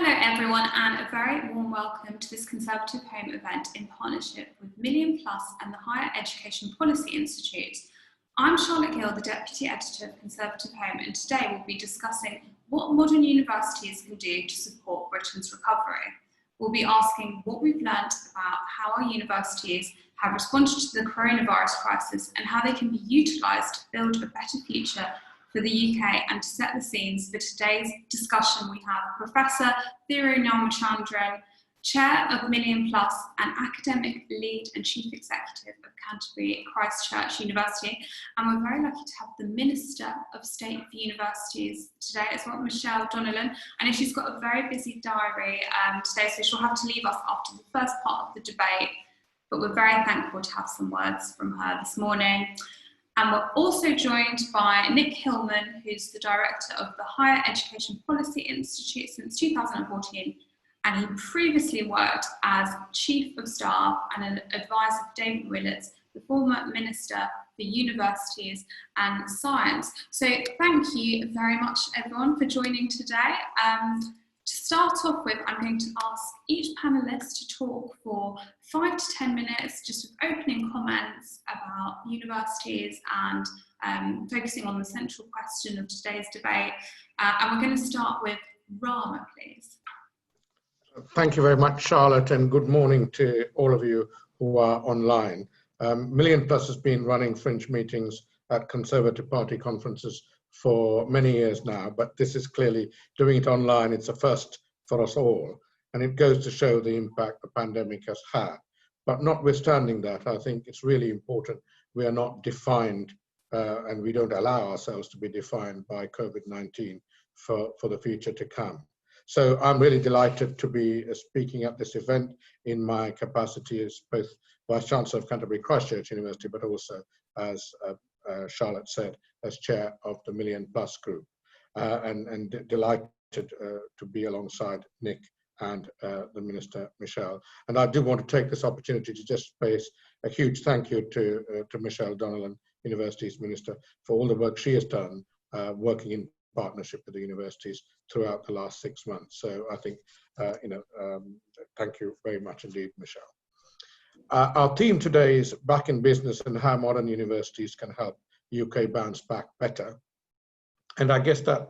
Hello everyone, and a very warm welcome to this Conservative Home event in partnership with MillionPlus and the Higher Education Policy Institute. I'm Charlotte Gill, the Deputy Editor of Conservative Home, and today we'll be discussing what modern universities can do to support Britain's recovery. We'll be asking what we've learnt about how our universities have responded to the coronavirus crisis and how they can be utilised to build a better future for the UK. And to set the scenes for today's discussion, we have Professor Thirunamachandran, Chair of MillionPlus and Academic Lead and Chief Executive of Canterbury Christ Church University. And we're very lucky to have the Minister of State for Universities today as well, Michelle Donelan. I know she's got a very busy diary today, so she'll have to leave us after the first part of the debate, but we're very thankful to have some words from her this morning. And we're also joined by Nick Hillman, who's the Director of the Higher Education Policy Institute since 2014. And he previously worked as Chief of Staff and an advisor for David Willetts, the former Minister for Universities and Science. So thank you very much, everyone, for joining today. To start off with, I'm going to ask each panellist to talk for 5 to 10 minutes, just with opening comments about universities and focusing on the central question of today's debate. And we're going to start with Rama, please. Thank you very much, Charlotte, and good morning to all of you who are online. MillionPlus has been running fringe meetings at Conservative Party conferences for many years now, but this is clearly doing it online. It's a first for us all, and it goes to show the impact the pandemic has had. But notwithstanding that, I think it's really important we are not defined and we don't allow ourselves to be defined by COVID-19 for the future to come. So I'm really delighted to be speaking at this event in my capacity as both Vice Chancellor of Canterbury Christ Church University, but also as Charlotte said, as chair of the MillionPlus group, and delighted to be alongside Nick and the Minister, Michelle. And I do want to take this opportunity to just place a huge thank you to Michelle Donelan, Universities Minister, for all the work she has done working in partnership with the universities throughout the last 6 months. So I think, thank you very much indeed, Michelle. Our theme today is Back in Business and how modern universities can help UK bounce back better. And I guess that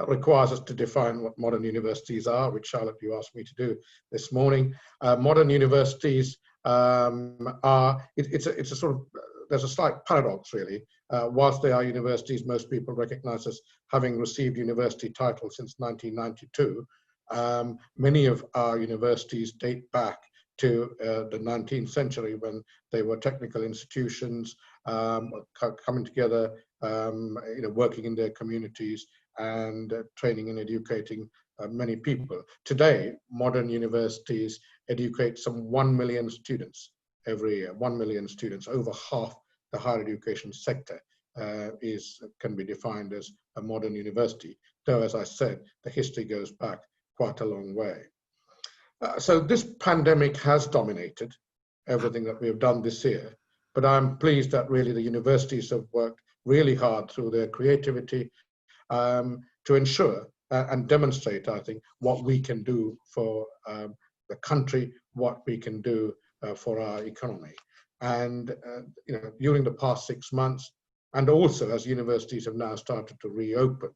requires us to define what modern universities are, which Charlotte, you asked me to do this morning. Modern universities it's a sort of, there's a slight paradox really. Whilst they are universities, most people recognize us having received university titles since 1992. Many of our universities date back to the 19th century when they were technical institutions coming together, working in their communities and training and educating many people. Today, modern universities educate some 1 million students every year. 1 million students, over half the higher education sector can be defined as a modern university, though, as I said, the history goes back quite a long way. So this pandemic has dominated everything that we have done this year, but I'm pleased that really the universities have worked really hard through their creativity to ensure and demonstrate, I think, what we can do for the country, what we can do for our economy. And during the past 6 months, and also as universities have now started to reopen,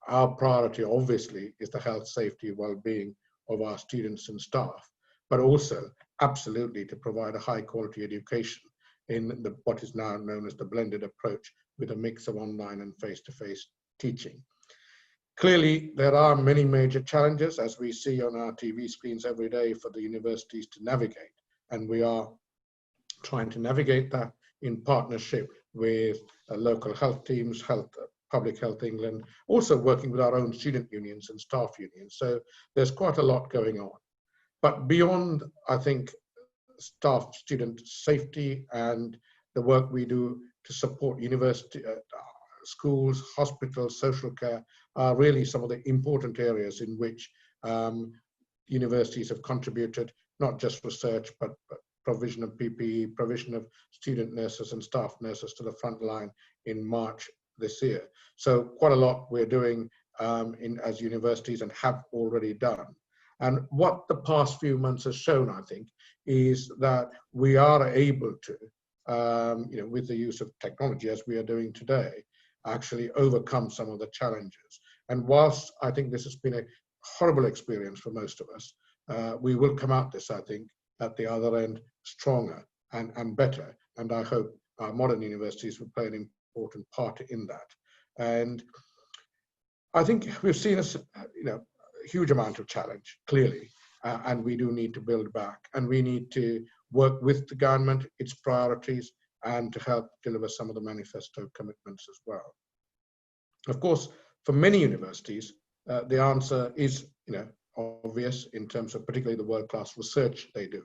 our priority obviously is the health, safety, well-being of our students and staff, but also absolutely to provide a high quality education in what is now known as the blended approach with a mix of online and face-to-face teaching. Clearly, there are many major challenges, as we see on our TV screens every day, for the universities to navigate, and we are trying to navigate that in partnership with local health teams, Public Health England, also working with our own student unions and staff unions. So there's quite a lot going on. But beyond, I think, staff student safety and the work we do to support university, schools, hospitals, social care are really some of the important areas in which universities have contributed, not just research, but provision of PPE, provision of student nurses and staff nurses to the front line in March this year. So quite a lot we're doing as universities and have already done. And what the past few months has shown, I think, is that we are able to, with the use of technology as we are doing today, actually overcome some of the challenges. And whilst I think this has been a horrible experience for most of us, we will come out this, I think, at the other end stronger and better. And I hope our modern universities will play an important part in that. And I think we've seen a huge amount of challenge, clearly, and we do need to build back, and we need to work with the government, its priorities, and to help deliver some of the manifesto commitments as well. Of course, for many universities, the answer is obvious in terms of particularly the world-class research they do.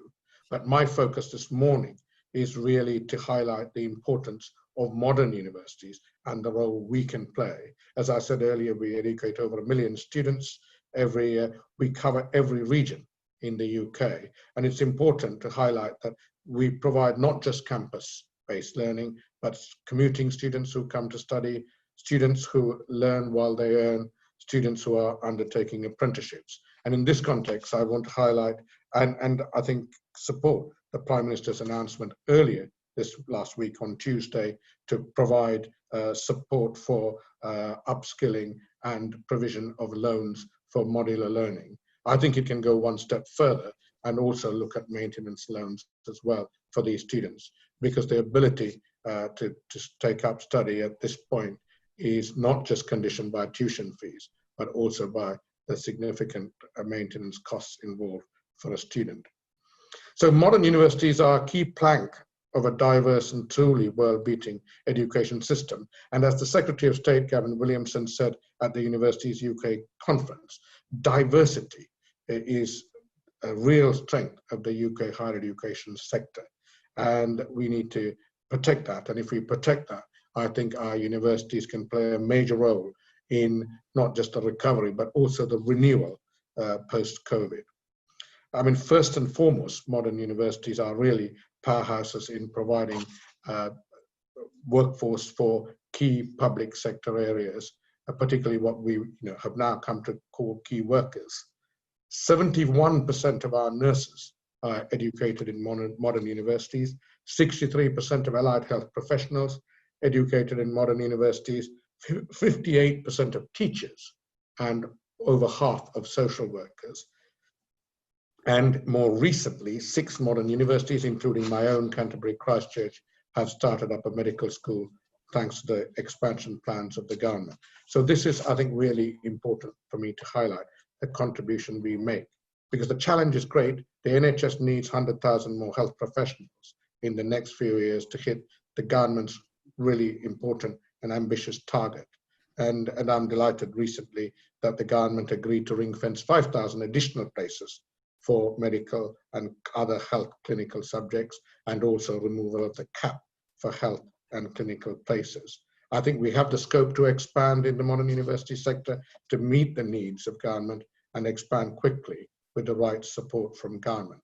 But my focus this morning is really to highlight the importance of modern universities and the role we can play. As I said earlier, we educate over 1 million students every year. We cover every region in the UK. And it's important to highlight that we provide not just campus-based learning, but commuting students who come to study, students who learn while they earn, students who are undertaking apprenticeships. And in this context, I want to highlight and I think support the Prime Minister's announcement earlier this last week on Tuesday to provide support for upskilling and provision of loans for modular learning. I think it can go one step further and also look at maintenance loans as well for these students, because the ability to take up study at this point is not just conditioned by tuition fees, but also by the significant maintenance costs involved for a student. So modern universities are a key plank of a diverse and truly world-beating education system. And as the Secretary of State, Gavin Williamson, said at the Universities UK conference, diversity is a real strength of the UK higher education sector. And we need to protect that. And if we protect that, I think our universities can play a major role in not just the recovery, but also the renewal post-COVID. I mean, first and foremost, modern universities are really powerhouses in providing workforce for key public sector areas, particularly what we have now come to call key workers. 71% of our nurses are educated in modern universities, 63% of allied health professionals educated in modern universities, 58% of teachers, and over half of social workers. And more recently, 6 modern universities, including my own Canterbury Christchurch, have started up a medical school thanks to the expansion plans of the government. So this is, I think, really important for me to highlight the contribution we make, because the challenge is great. The NHS needs 100,000 more health professionals in the next few years to hit the government's really important and ambitious target. And I'm delighted recently that the government agreed to ring-fence 5,000 additional places for medical and other health clinical subjects, and also removal of the cap for health and clinical places. I think we have the scope to expand in the modern university sector to meet the needs of government and expand quickly with the right support from government.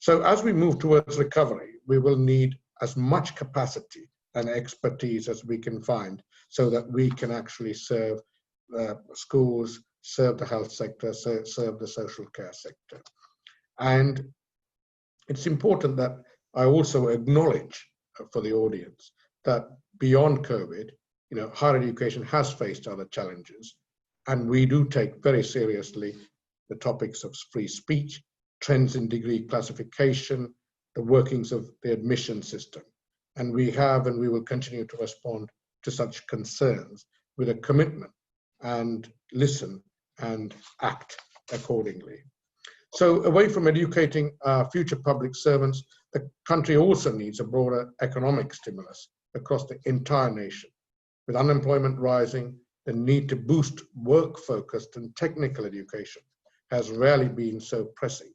So as we move towards recovery, we will need as much capacity and expertise as we can find so that we can actually serve schools, serve the health sector, serve the social care sector. And it's important that I also acknowledge for the audience that beyond COVID, higher education has faced other challenges, and we do take very seriously the topics of free speech, trends in degree classification, the workings of the admission system. And we have and we will continue to respond to such concerns with a commitment and listen and act accordingly. So away from educating our future public servants, the country also needs a broader economic stimulus across the entire nation. With unemployment rising, the need to boost work-focused and technical education has rarely been so pressing.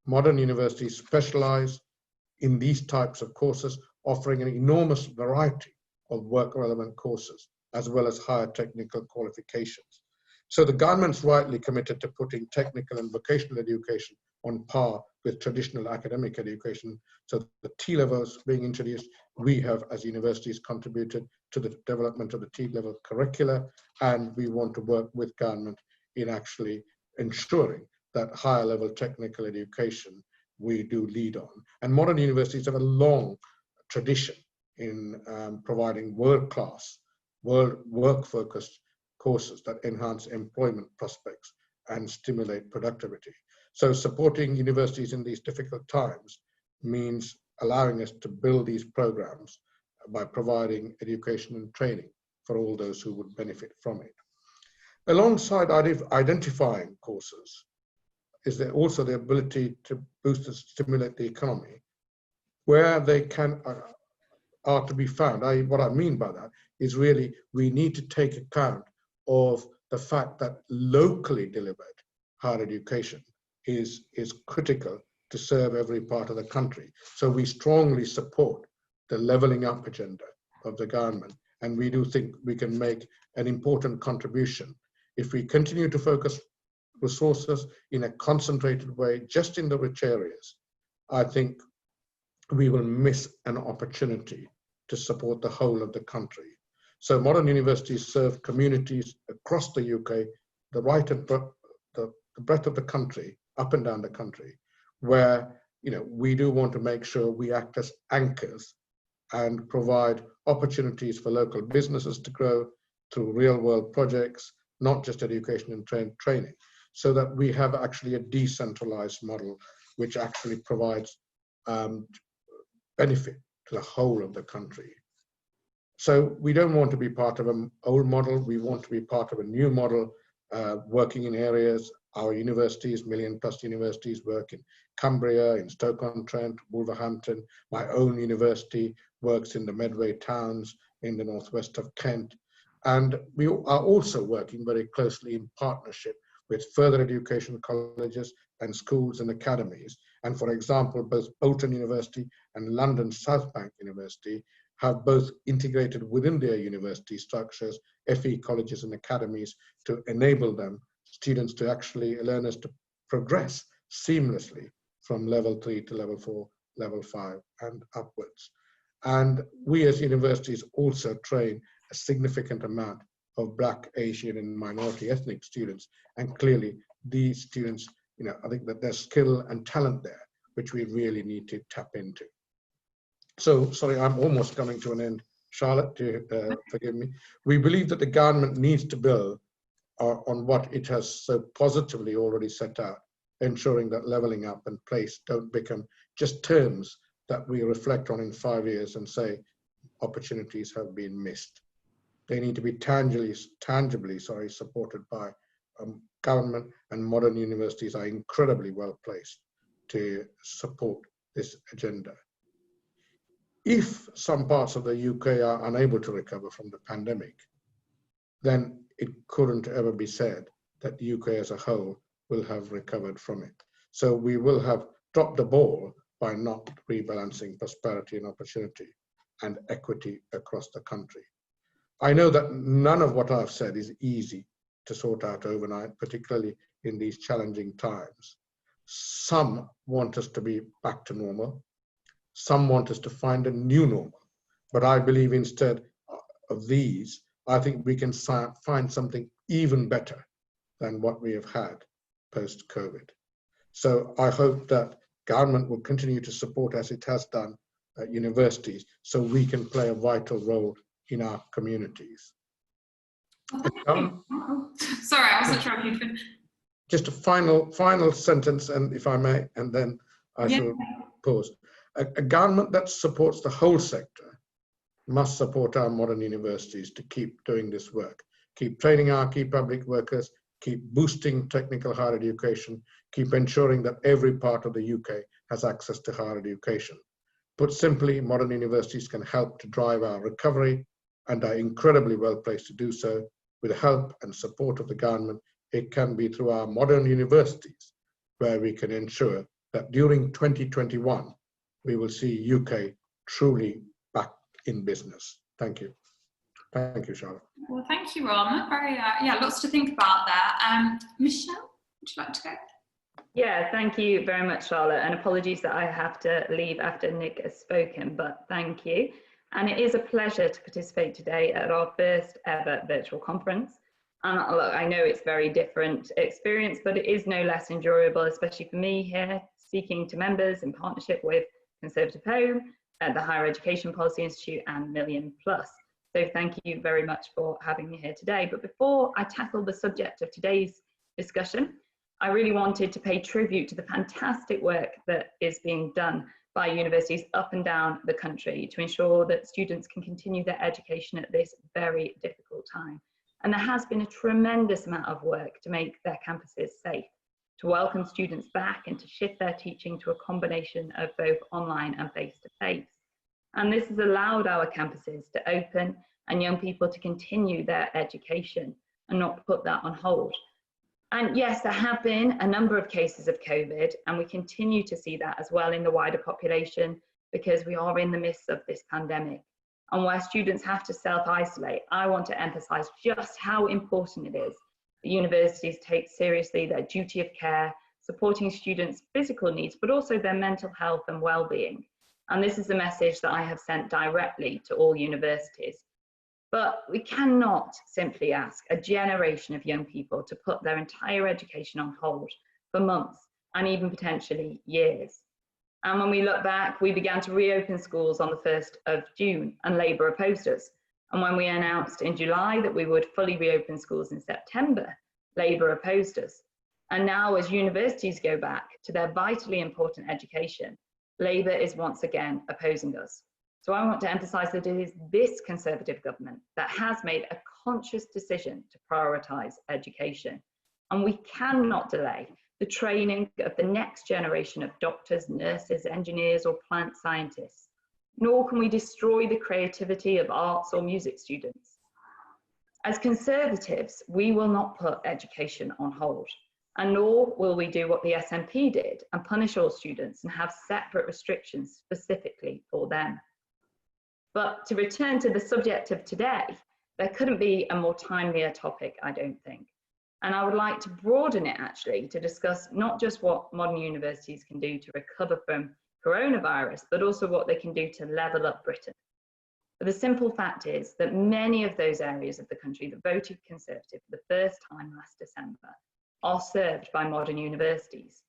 Modern universities specialize in these types of courses, offering an enormous variety of work-relevant courses, as well as higher technical qualifications. So the government's rightly committed to putting technical and vocational education on par with traditional academic education. So the T-levels being introduced, we have as universities contributed to the development of the T-level curricula, and we want to work with government in actually ensuring that higher level technical education we do lead on. And modern universities have a long tradition in providing world-class, work-focused courses that enhance employment prospects and stimulate productivity. So supporting universities in these difficult times means allowing us to build these programs by providing education and training for all those who would benefit from it. Alongside identifying courses, is there also the ability to boost and stimulate the economy where they can are to be found. What I mean by that is really we need to take account of the fact that locally delivered higher education is critical to serve every part of the country. So we strongly support the levelling up agenda of the government, and we do think we can make an important contribution if we continue to focus resources in a concentrated way just in the rich areas. I think we will miss an opportunity to support the whole of the country. So modern universities serve communities across the UK, the right and the breadth of the country, up and down the country, where we do want to make sure we act as anchors and provide opportunities for local businesses to grow through real world projects, not just education and training, so that we have actually a decentralized model which actually provides benefit to the whole of the country. So we don't want to be part of an old model, we want to be part of a new model, working in areas. Our universities, MillionPlus universities, work in Cumbria, in Stoke-on-Trent, Wolverhampton. My own university works in the Medway towns in the northwest of Kent. And we are also working very closely in partnership with further education colleges and schools and academies. And for example, both Bolton University and London South Bank University have both integrated within their university structures FE colleges and academies to enable them, students to actually, learners to progress seamlessly from level 3 to level 4, level 5 and upwards. And we as universities also train a significant amount of Black, Asian and minority ethnic students. And clearly these students, I think that there's skill and talent there, which we really need to tap into. So, sorry, I'm almost coming to an end, Charlotte, forgive me. We believe that the government needs to build on what it has so positively already set out, ensuring that levelling up and place don't become just terms that we reflect on in 5 years and say opportunities have been missed. They need to be tangibly supported by government, and modern universities are incredibly well placed to support this agenda. If some parts of the UK are unable to recover from the pandemic, then it couldn't ever be said that the UK as a whole will have recovered from it. So we will have dropped the ball by not rebalancing prosperity and opportunity and equity across the country. I know that none of what I've said is easy to sort out overnight, particularly in these challenging times. Some want us to be back to normal. Some want us to find a new normal. But I believe instead of these, I think we can find something even better than what we have had post-COVID. So I hope that government will continue to support, as it has done, universities, so we can play a vital role in our communities. Sorry, I wasn't sure if you could. Just a final sentence, and if I may, and then I shall pause. A government that supports the whole sector must support our modern universities to keep doing this work, keep training our key public workers, keep boosting technical higher education, keep ensuring that every part of the UK has access to higher education. Put simply, modern universities can help to drive our recovery and are incredibly well placed to do so. With the help and support of the government, it can be through our modern universities where we can ensure that during 2021, we will see UK truly back in business. Thank you. Thank you, Charlotte. Well, thank you, Rama. Very, lots to think about there. Michelle, would you like to go? Yeah, thank you very much, Charlotte. And apologies that I have to leave after Nick has spoken, but thank you. And it is a pleasure to participate today at our first ever virtual conference. And look, I know it's very different experience, but it is no less enjoyable, especially for me here, speaking to members in partnership with ConservativeHome, the Higher Education Policy Institute and MillionPlus. So thank you very much for having me here today. But before I tackle the subject of today's discussion, I really wanted to pay tribute to the fantastic work that is being done by universities up and down the country to ensure that students can continue their education at this very difficult time. And there has been a tremendous amount of work to make their campuses safe, to welcome students back and to shift their teaching to a combination of both online and face-to-face. And this has allowed our campuses to open and young people to continue their education and not put that on hold. And yes, there have been a number of cases of COVID, and we continue to see that as well in the wider population because we are in the midst of this pandemic. And where students have to self-isolate, I want to emphasize just how important it is that universities take seriously their duty of care, supporting students' physical needs, but also their mental health and well-being. And this is a message that I have sent directly to all universities. But we cannot simply ask a generation of young people to put their entire education on hold for months and even potentially years. And when we look back, we began to reopen schools on the 1st of June and Labour opposed us. And when we announced in July that we would fully reopen schools in September, Labour opposed us. And now as universities go back to their vitally important education, Labour is once again opposing us. So I want to emphasise that it is this Conservative government that has made a conscious decision to prioritise education. And we cannot delay the training of the next generation of doctors, nurses, engineers, or plant scientists, nor can we destroy the creativity of arts or music students. As Conservatives, we will not put education on hold, and nor will we do what the SNP did and punish all students and have separate restrictions specifically for them. But to return to the subject of today, there couldn't be a more timelier topic, I don't think. And I would like to broaden it actually to discuss not just what modern universities can do to recover from coronavirus, but also what they can do to level up Britain. But the simple fact is that many of those areas of the country that voted Conservative for the first time last December are served by modern universities.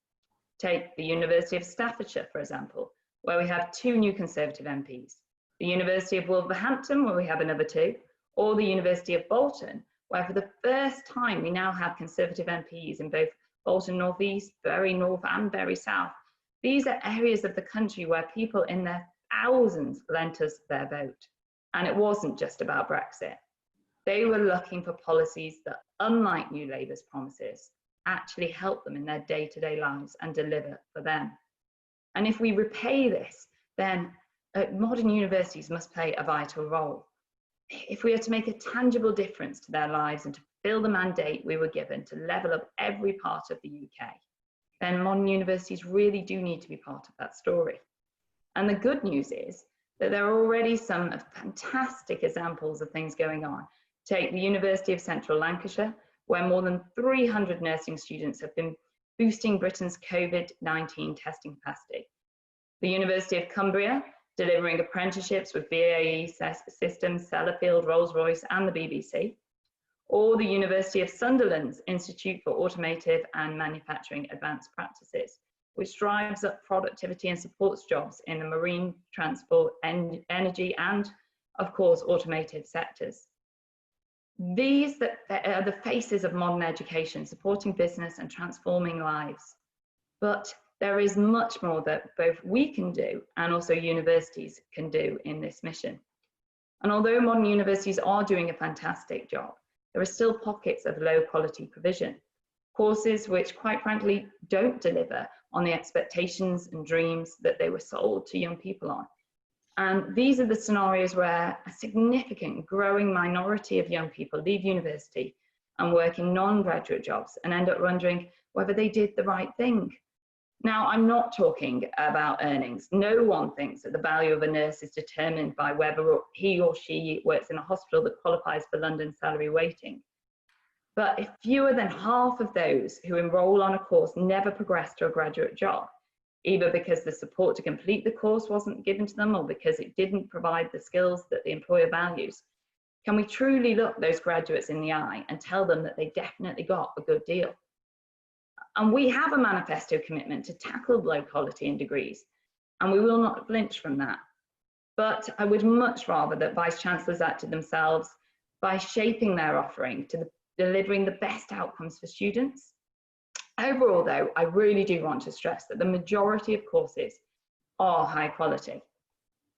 Take the University of Staffordshire, for example, where we have 2 new Conservative MPs, the University of Wolverhampton, where we have another 2, or the University of Bolton, where for the first time we now have Conservative MPs in both Bolton North East, Bury North and Bury South. These are areas of the country where people in their thousands lent us their vote. And it wasn't just about Brexit. They were looking for policies that, unlike New Labour's promises, actually help them in their day-to-day lives and deliver for them. And if we repay this, then modern universities must play a vital role. If we are to make a tangible difference to their lives and to fulfill the mandate we were given to level up every part of the UK, then modern universities really do need to be part of that story. And the good news is that there are already some fantastic examples of things going on. Take the University of Central Lancashire, where more than 300 nursing students have been boosting Britain's COVID-19 testing capacity. The University of Cumbria, delivering apprenticeships with BAE Systems, Sellafield, Rolls-Royce and the BBC, or the University of Sunderland's Institute for Automotive and Manufacturing Advanced Practices, which drives up productivity and supports jobs in the marine, transport, energy and, of course, automotive sectors. These are the faces of modern education, supporting business and transforming lives. But there is much more that both we can do and also universities can do in this mission. And although modern universities are doing a fantastic job, there are still pockets of low quality provision, courses which quite frankly don't deliver on the expectations and dreams that they were sold to young people on. And these are the scenarios where a significant growing minority of young people leave university and work in non-graduate jobs and end up wondering whether they did the right thing. Now, I'm not talking about earnings. No one thinks that the value of a nurse is determined by whether he or she works in a hospital that qualifies for London salary weighting. But if fewer than half of those who enroll on a course never progress to a graduate job, either because the support to complete the course wasn't given to them or because it didn't provide the skills that the employer values, Can we truly look those graduates in the eye and tell them that they definitely got a good deal? And we have a manifesto commitment to tackle low quality in degrees, and we will not flinch from that. But I would much rather that Vice Chancellors acted themselves by shaping their offering to delivering the best outcomes for students. Overall though, I really do want to stress that the majority of courses are high quality.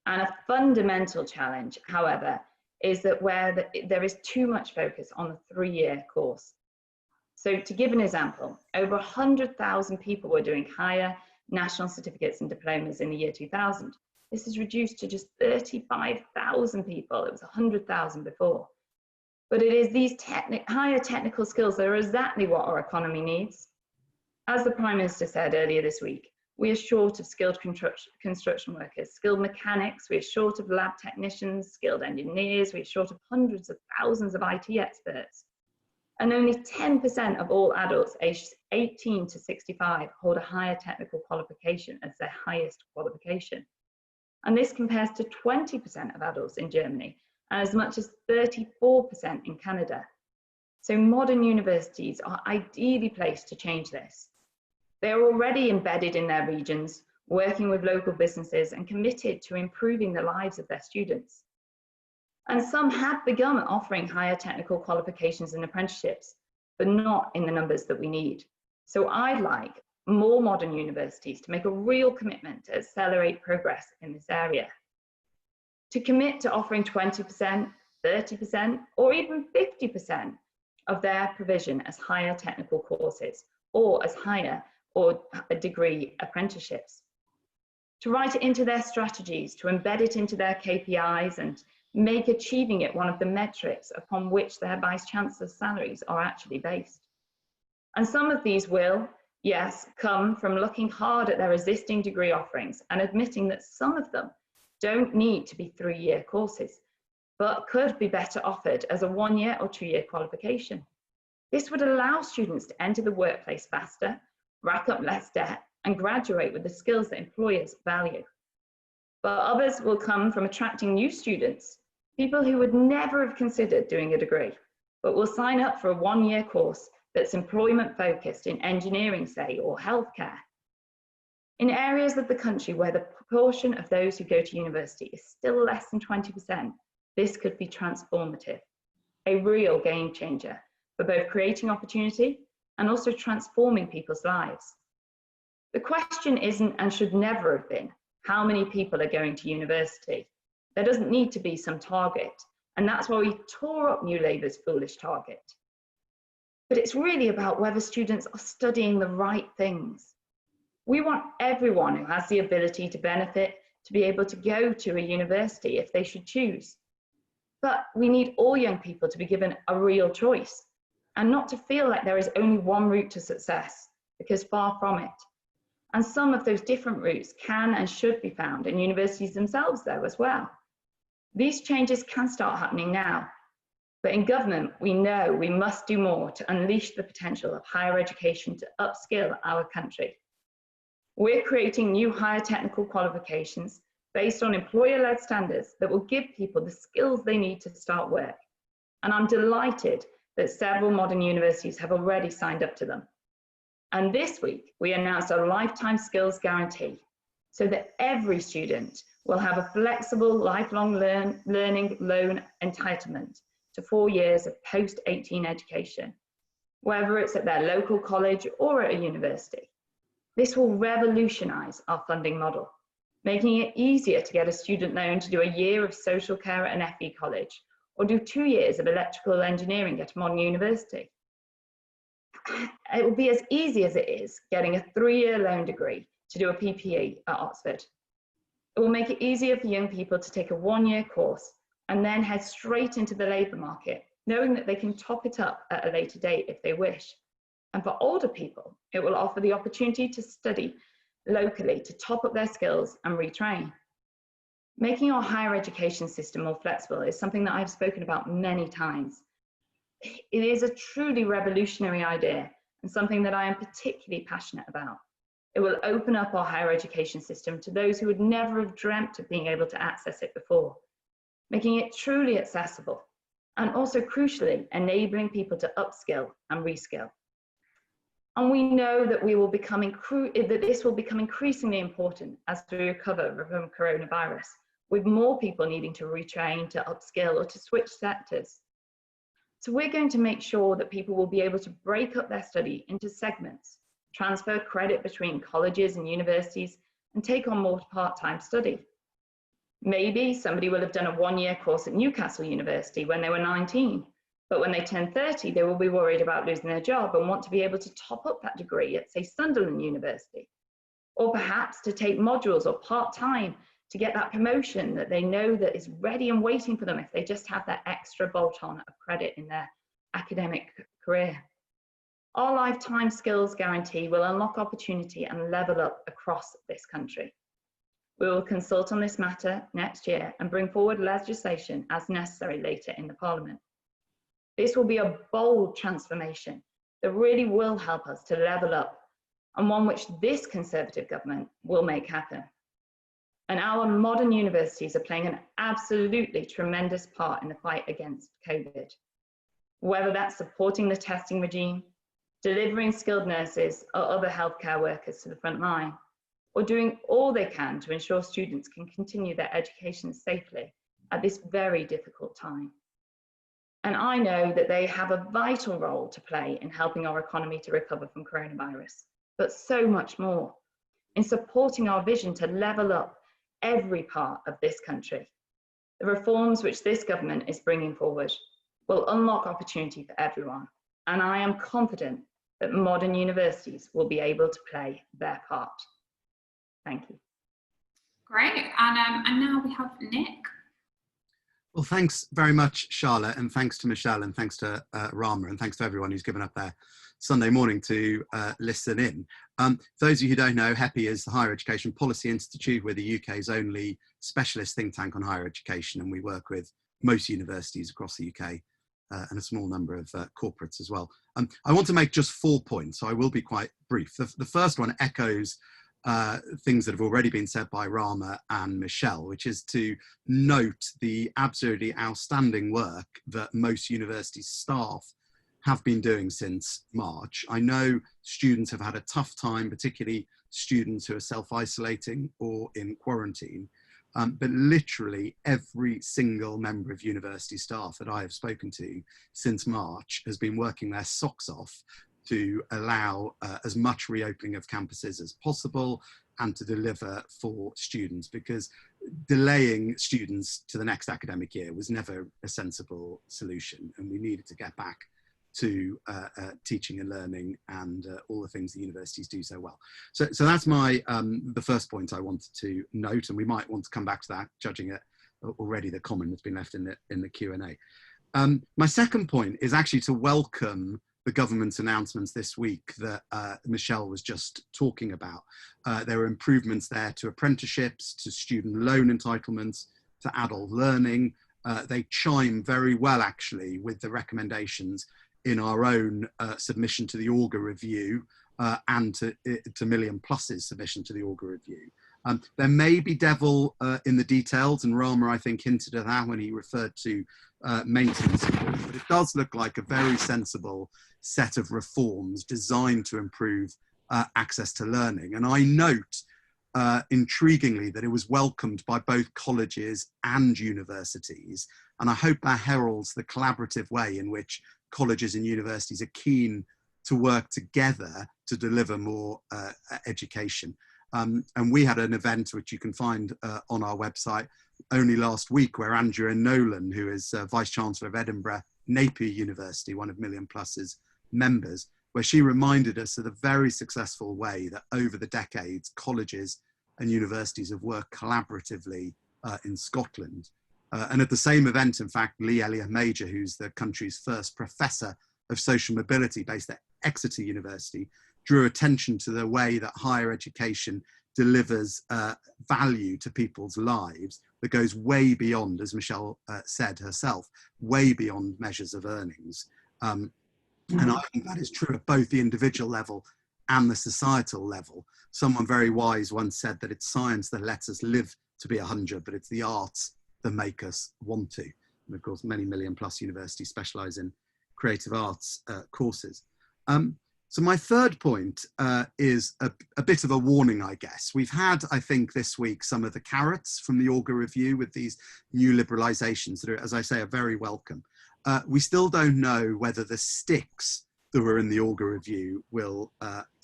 And a fundamental challenge, however, is that where there is too much focus on the 3-year course. So to give an example, over 100,000 people were doing higher national certificates and diplomas in the year 2000. This is reduced to just 35,000 people. It was 100,000 before. But it is these higher technical skills that are exactly what our economy needs. As the Prime Minister said earlier this week, we are short of skilled construction workers, skilled mechanics, we are short of lab technicians, skilled engineers, we are short of hundreds of thousands of IT experts. And only 10% of all adults aged 18 to 65 hold a higher technical qualification as their highest qualification. And this compares to 20% of adults in Germany and as much as 34% in Canada. So modern universities are ideally placed to change this. They are already embedded in their regions, working with local businesses and committed to improving the lives of their students. And some have begun offering higher technical qualifications and apprenticeships, but not in the numbers that we need. So I'd like more modern universities to make a real commitment to accelerate progress in this area. To commit to offering 20%, 30%, or even 50% of their provision as higher technical courses or as higher or a degree apprenticeships. To write it into their strategies, to embed it into their KPIs and make achieving it one of the metrics upon which their Vice Chancellor's salaries are actually based. And some of these will, yes, come from looking hard at their existing degree offerings and admitting that some of them don't need to be 3-year courses, but could be better offered as a 1-year or 2-year qualification. This would allow students to enter the workplace faster, rack up less debt, and graduate with the skills that employers value. But others will come from attracting new students, people who would never have considered doing a degree, but will sign up for a 1-year course that's employment focused in engineering, say, or healthcare. In areas of the country where the proportion of those who go to university is still less than 20%, this could be transformative, a real game changer for both creating opportunity and also transforming people's lives. The question isn't and should never have been how many people are going to university. There doesn't need to be some target, and that's why we tore up New Labour's foolish target. But it's really about whether students are studying the right things. We want everyone who has the ability to benefit to be able to go to a university if they should choose. But we need all young people to be given a real choice and not to feel like there is only one route to success, because far from it. And some of those different routes can and should be found in universities themselves though as well. These changes can start happening now, but in government we know we must do more to unleash the potential of higher education to upskill our country. We're creating new higher technical qualifications based on employer-led standards that will give people the skills they need to start work. And I'm delighted that several modern universities have already signed up to them. And this week, we announced a lifetime skills guarantee so that every student will have a flexible lifelong learning loan entitlement to 4 years of post-18 education, whether it's at their local college or at a university. This will revolutionize our funding model, making it easier to get a student loan to do a year of social care at an FE college or do 2 years of electrical engineering at a modern university. It will be as easy as it is getting a 3-year loan degree to do a PPE at Oxford. It will make it easier for young people to take a 1-year course and then head straight into the labour market, knowing that they can top it up at a later date if they wish. And for older people, it will offer the opportunity to study locally to top up their skills and retrain. Making our higher education system more flexible is something that I've spoken about many times. It is a truly revolutionary idea and something that I am particularly passionate about. It will open up our higher education system to those who would never have dreamt of being able to access it before, making it truly accessible and also crucially, enabling people to upskill and reskill. And we know that this will become increasingly important as we recover from coronavirus, with more people needing to retrain, to upskill, or to switch sectors. So we're going to make sure that people will be able to break up their study into segments, transfer credit between colleges and universities, and take on more part-time study. Maybe somebody will have done a one-year course at Newcastle University when they were 19, but when they turn 30, they will be worried about losing their job and want to be able to top up that degree at, say, Sunderland University, or perhaps to take modules or part-time to get that promotion that they know that is ready and waiting for them if they just have that extra bolt-on of credit in their academic career. Our lifetime skills guarantee will unlock opportunity and level up across this country. We will consult on this matter next year and bring forward legislation as necessary later in the Parliament. This will be a bold transformation that really will help us to level up, and one which this Conservative government will make happen. And our modern universities are playing an absolutely tremendous part in the fight against COVID. Whether that's supporting the testing regime, delivering skilled nurses or other healthcare workers to the front line, or doing all they can to ensure students can continue their education safely at this very difficult time. And I know that they have a vital role to play in helping our economy to recover from coronavirus, but so much more in supporting our vision to level up every part of this country. The reforms which this government is bringing forward will unlock opportunity for everyone, and I am confident that modern universities will be able to play their part. Thank you. Great, and now we have Nick. Well, thanks very much, Charlotte, and thanks to Michelle, and thanks to Rama, and thanks to everyone who's given up their Sunday morning to listen in. For those of you who don't know, Hepi is the Higher Education Policy Institute. We're the UK's only specialist think tank on higher education, and we work with most universities across the UK and a small number of corporates as well. I want to make just 4 points, so I will be quite brief. The first one echoes things that have already been said by Rama and Michelle, which is to note the absolutely outstanding work that most university staff have been doing since March. I know students have had a tough time, particularly students who are self-isolating or in quarantine, but literally every single member of university staff that I have spoken to since March has been working their socks off to allow as much reopening of campuses as possible and to deliver for students, because delaying students to the next academic year was never a sensible solution, and we needed to get back to teaching and learning and all the things the universities do so well. So that's my the first point I wanted to note, and we might want to come back to that, judging it already the comment that's been left in the Q&A. My second point is actually to welcome the government's announcements this week that Michelle was just talking about. There are improvements there to apprenticeships, to student loan entitlements, to adult learning. They chime very well actually with the recommendations in our own submission to the Augur Review and to MillionPlus's submission to the Augur Review. There may be devil in the details, and Rama, I think, hinted at that when he referred to maintenance support, but it does look like a very sensible set of reforms designed to improve access to learning. And I note, intriguingly, that it was welcomed by both colleges and universities, and I hope that heralds the collaborative way in which colleges and universities are keen to work together to deliver more education. And we had an event which you can find on our website only last week, where Andrea Nolan, who is Vice Chancellor of Edinburgh Napier University, one of MillionPlus's members, where she reminded us of the very successful way that over the decades, colleges and universities have worked collaboratively in Scotland. And at the same event, in fact, Lee Elliott Major, who's the country's first professor of social mobility based at Exeter University, drew attention to the way that higher education delivers value to people's lives that goes way beyond, as Michelle said herself, way beyond measures of earnings. And I think that is true at both the individual level and the societal level. Someone very wise once said that it's science that lets us live to be 100, but it's the arts that make us want to. And of course, many MillionPlus universities specialise in creative arts courses. So my third point is a bit of a warning, I guess. We've had, I think, this week some of the carrots from the Augur Review with these new liberalisations that are, as I say, are very welcome. We still don't know whether the sticks that were in the Augur Review will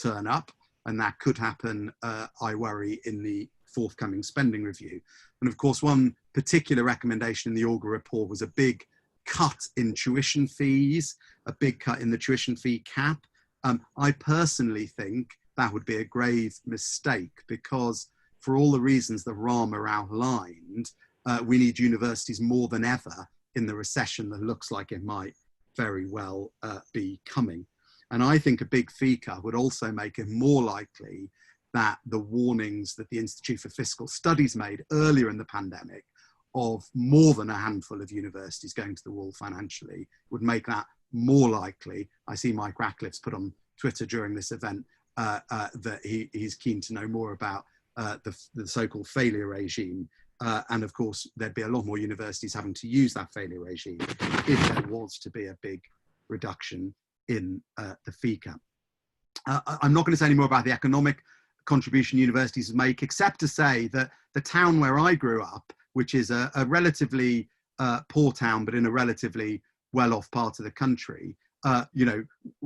turn up, and that could happen, I worry, in the forthcoming spending review. And of course, one particular recommendation in the Augur report was a big cut in tuition fees, a big cut in the tuition fee cap. I personally think that would be a grave mistake, because for all the reasons that Rama outlined, we need universities more than ever in the recession that looks like it might very well be coming. And I think a big fee cut would also make it more likely that the warnings that the Institute for Fiscal Studies made earlier in the pandemic of more than a handful of universities going to the wall financially would make that more likely. I see Mike Ratcliffe's put on Twitter during this event that he's keen to know more about the so-called failure regime. And of course, there'd be a lot more universities having to use that failure regime if there was to be a big reduction in the fee cap. I'm not going to say any more about the economic contribution universities make, except to say that the town where I grew up, which is a relatively poor town, but in a relatively well-off part of the country, you know,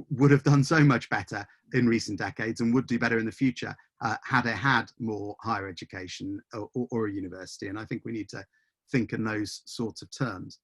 would have done so much better in recent decades and would do better in the future had it had more higher education or a university. And I think we need to think in those sorts of terms.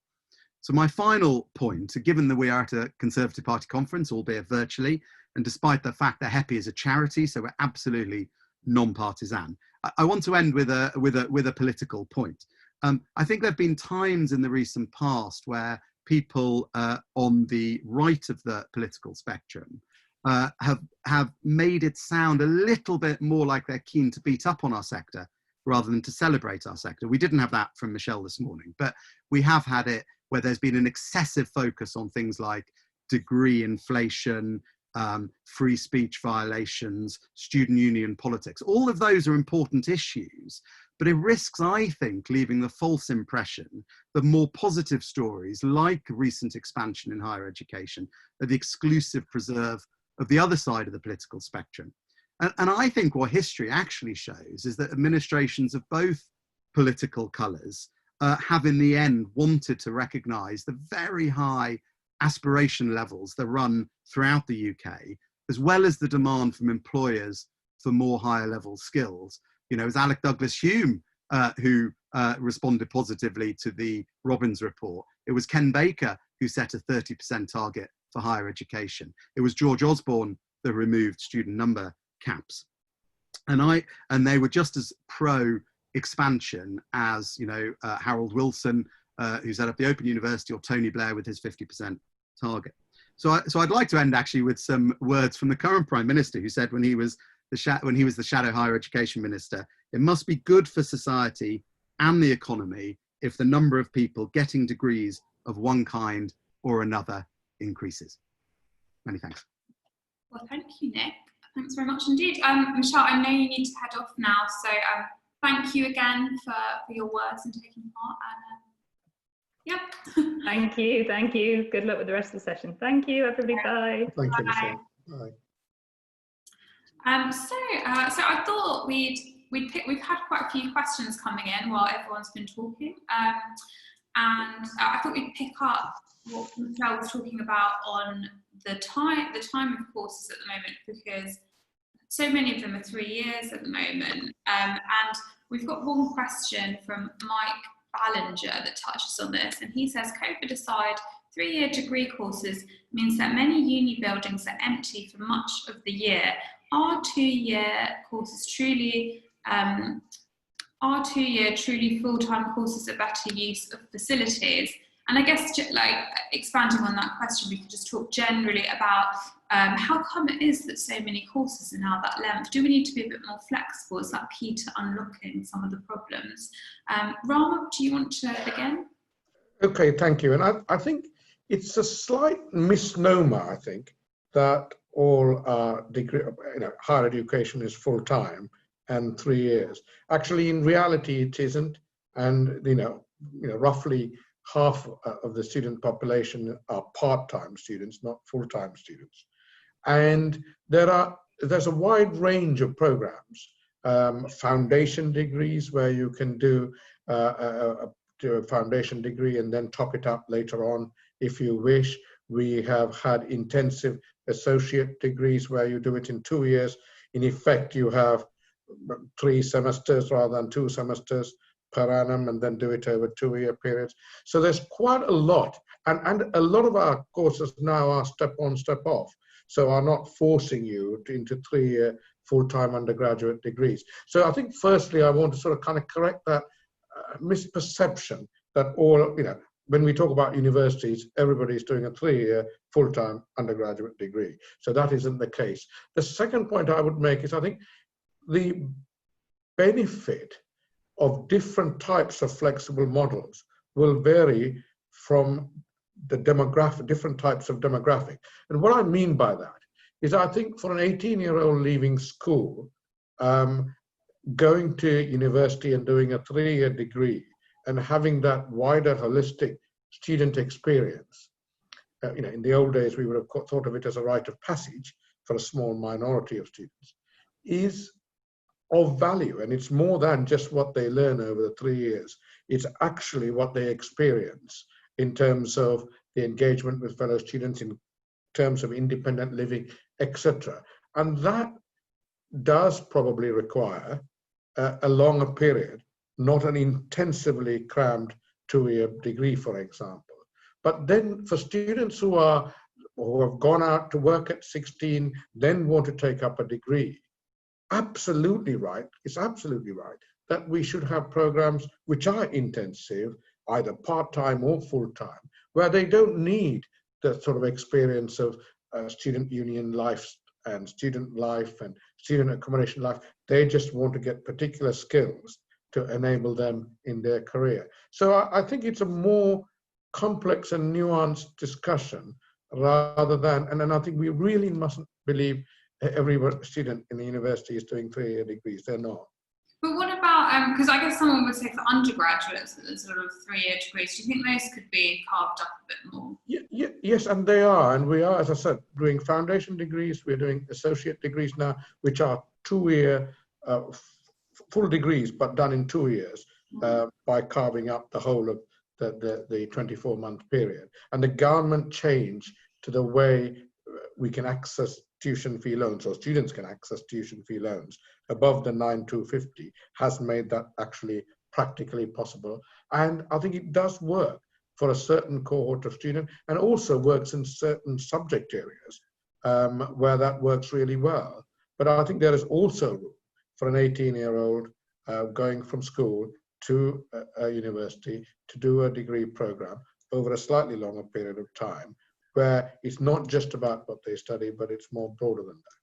So my final point, given that we are at a Conservative Party conference, albeit virtually, and despite the fact that Hepi is a charity, so we're absolutely non-partisan, I want to end with a political point. I think there have been times in the recent past where people on the right of the political spectrum have made it sound a little bit more like they're keen to beat up on our sector rather than to celebrate our sector. We didn't have that from Michelle this morning, but we have had it where there's been an excessive focus on things like degree inflation, free speech violations, student union politics. All of those are important issues, but it risks, I think, leaving the false impression that more positive stories like recent expansion in higher education are the exclusive preserve of the other side of the political spectrum. And I think what history actually shows is that administrations of both political colours have in the end wanted to recognise the very high aspiration levels that run throughout the UK, as well as the demand from employers for more higher level skills. You know, it was Alec Douglas Hume who responded positively to the Robbins report. It was Ken Baker who set a 30% target for higher education. It was George Osborne that removed student number caps. And they were just as pro expansion as, you know, Harold Wilson, who set up the Open University, or Tony Blair with his 50% target. So I'd like to end actually with some words from the current Prime Minister, who said when he was the shadow higher education minister, it must be good for society and the economy if the number of people getting degrees of one kind or another increases. Many thanks. Well, thank you, Nick. Thanks very much indeed. Michelle, I know you need to head off now, so thank you again for your words and taking part. And Thank you. Good luck with the rest of the session. Thank you, everybody. Bye. Thank you, Michelle. Bye. So I thought we've had quite a few questions coming in while everyone's been talking, and I thought we'd pick up what Michelle was talking about on the time of courses at the moment, because so many of them are 3 years at the moment, and we've got one question from Mike Ballinger that touches on this, and he says, COVID aside, 3-year degree courses means that many uni buildings are empty for much of the year. Are 2-year courses truly full-time courses a better use of facilities? And I guess, like, expanding on that question, we could just talk generally about how come it is that so many courses are now that length? Do we need to be a bit more flexible? Is that key to unlocking some of the problems? Rama, do you want to begin? Okay, thank you. And I think it's a slight misnomer, I think, that all degree, higher education is full-time and 3 years. Actually, in reality, it isn't. And, roughly half of the student population are part-time students, not full-time students. And there's a wide range of programs, foundation degrees where you can do a foundation degree and then top it up later on if you wish. We have had intensive associate degrees where you do it in 2 years. In effect, you have 3 semesters rather than 2 semesters per annum, and then do it over 2-year periods. So there's quite a lot, and a lot of our courses now are step on, step off, so are not forcing you into 3-year full-time undergraduate degrees. So I think firstly I want to sort of kind of correct that misperception that all, you know, when we talk about universities, everybody's doing a 3-year full-time undergraduate degree. So that isn't the case. The second point I would make is I think the benefit of different types of flexible models will vary from the demographic, different types of demographic. And what I mean by that is I think for an 18-year-old leaving school, going to university and doing a 3-year degree and having that wider holistic student experience, you know, in the old days we would have thought of it as a rite of passage for a small minority of students, is of value. And it's more than just what they learn over the 3 years. It's actually what they experience in terms of the engagement with fellow students, in terms of independent living, etc. And that does probably require a longer period, not an intensively crammed 2-year degree, for example. But then for students who have gone out to work at 16, then want to take up a degree, absolutely right, it's absolutely right that we should have programs which are intensive, either part-time or full-time, where they don't need the sort of experience of student union life and student life and student accommodation life. They just want to get particular skills to enable them in their career. So I think it's a more complex and nuanced discussion rather than, and then I think we really mustn't believe every student in the university is doing 3-year degrees. They're not. But what about, because I guess someone would say for undergraduates, sort of 3-year degrees, do you think those could be carved up a bit more? Yes, and they are. And we are, as I said, doing foundation degrees. We're doing associate degrees now, which are 2-year full degrees, but done in 2 years by carving up the whole of the 24-month period. And the government change to the way we can access tuition fee loans, or students can access tuition fee loans above the 9,250 has made that actually practically possible. And I think it does work for a certain cohort of students, and also works in certain subject areas where that works really well. But I think there is also room for an 18-year-old going from school to a university to do a degree program over a slightly longer period of time, where it's not just about what they study, but it's more broader than that.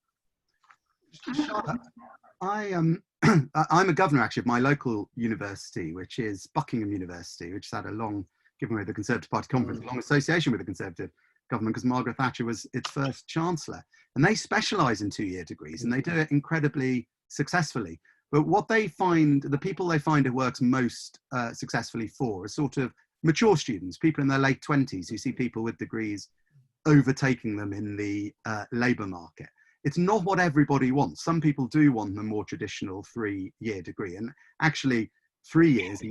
I'm a governor actually of my local university, which is Buckingham University, which has had a long, given away the Conservative Party conference, a long association with the Conservative government, because Margaret Thatcher was its first chancellor. And they specialise in 2-year degrees, and they do it incredibly successfully. But what they find, the people they find it works most successfully for are sort of mature students, people in their late 20s, who see people with degrees overtaking them in the labour market. It's not what everybody wants. Some people do want the more traditional 3-year degree, and actually 3 years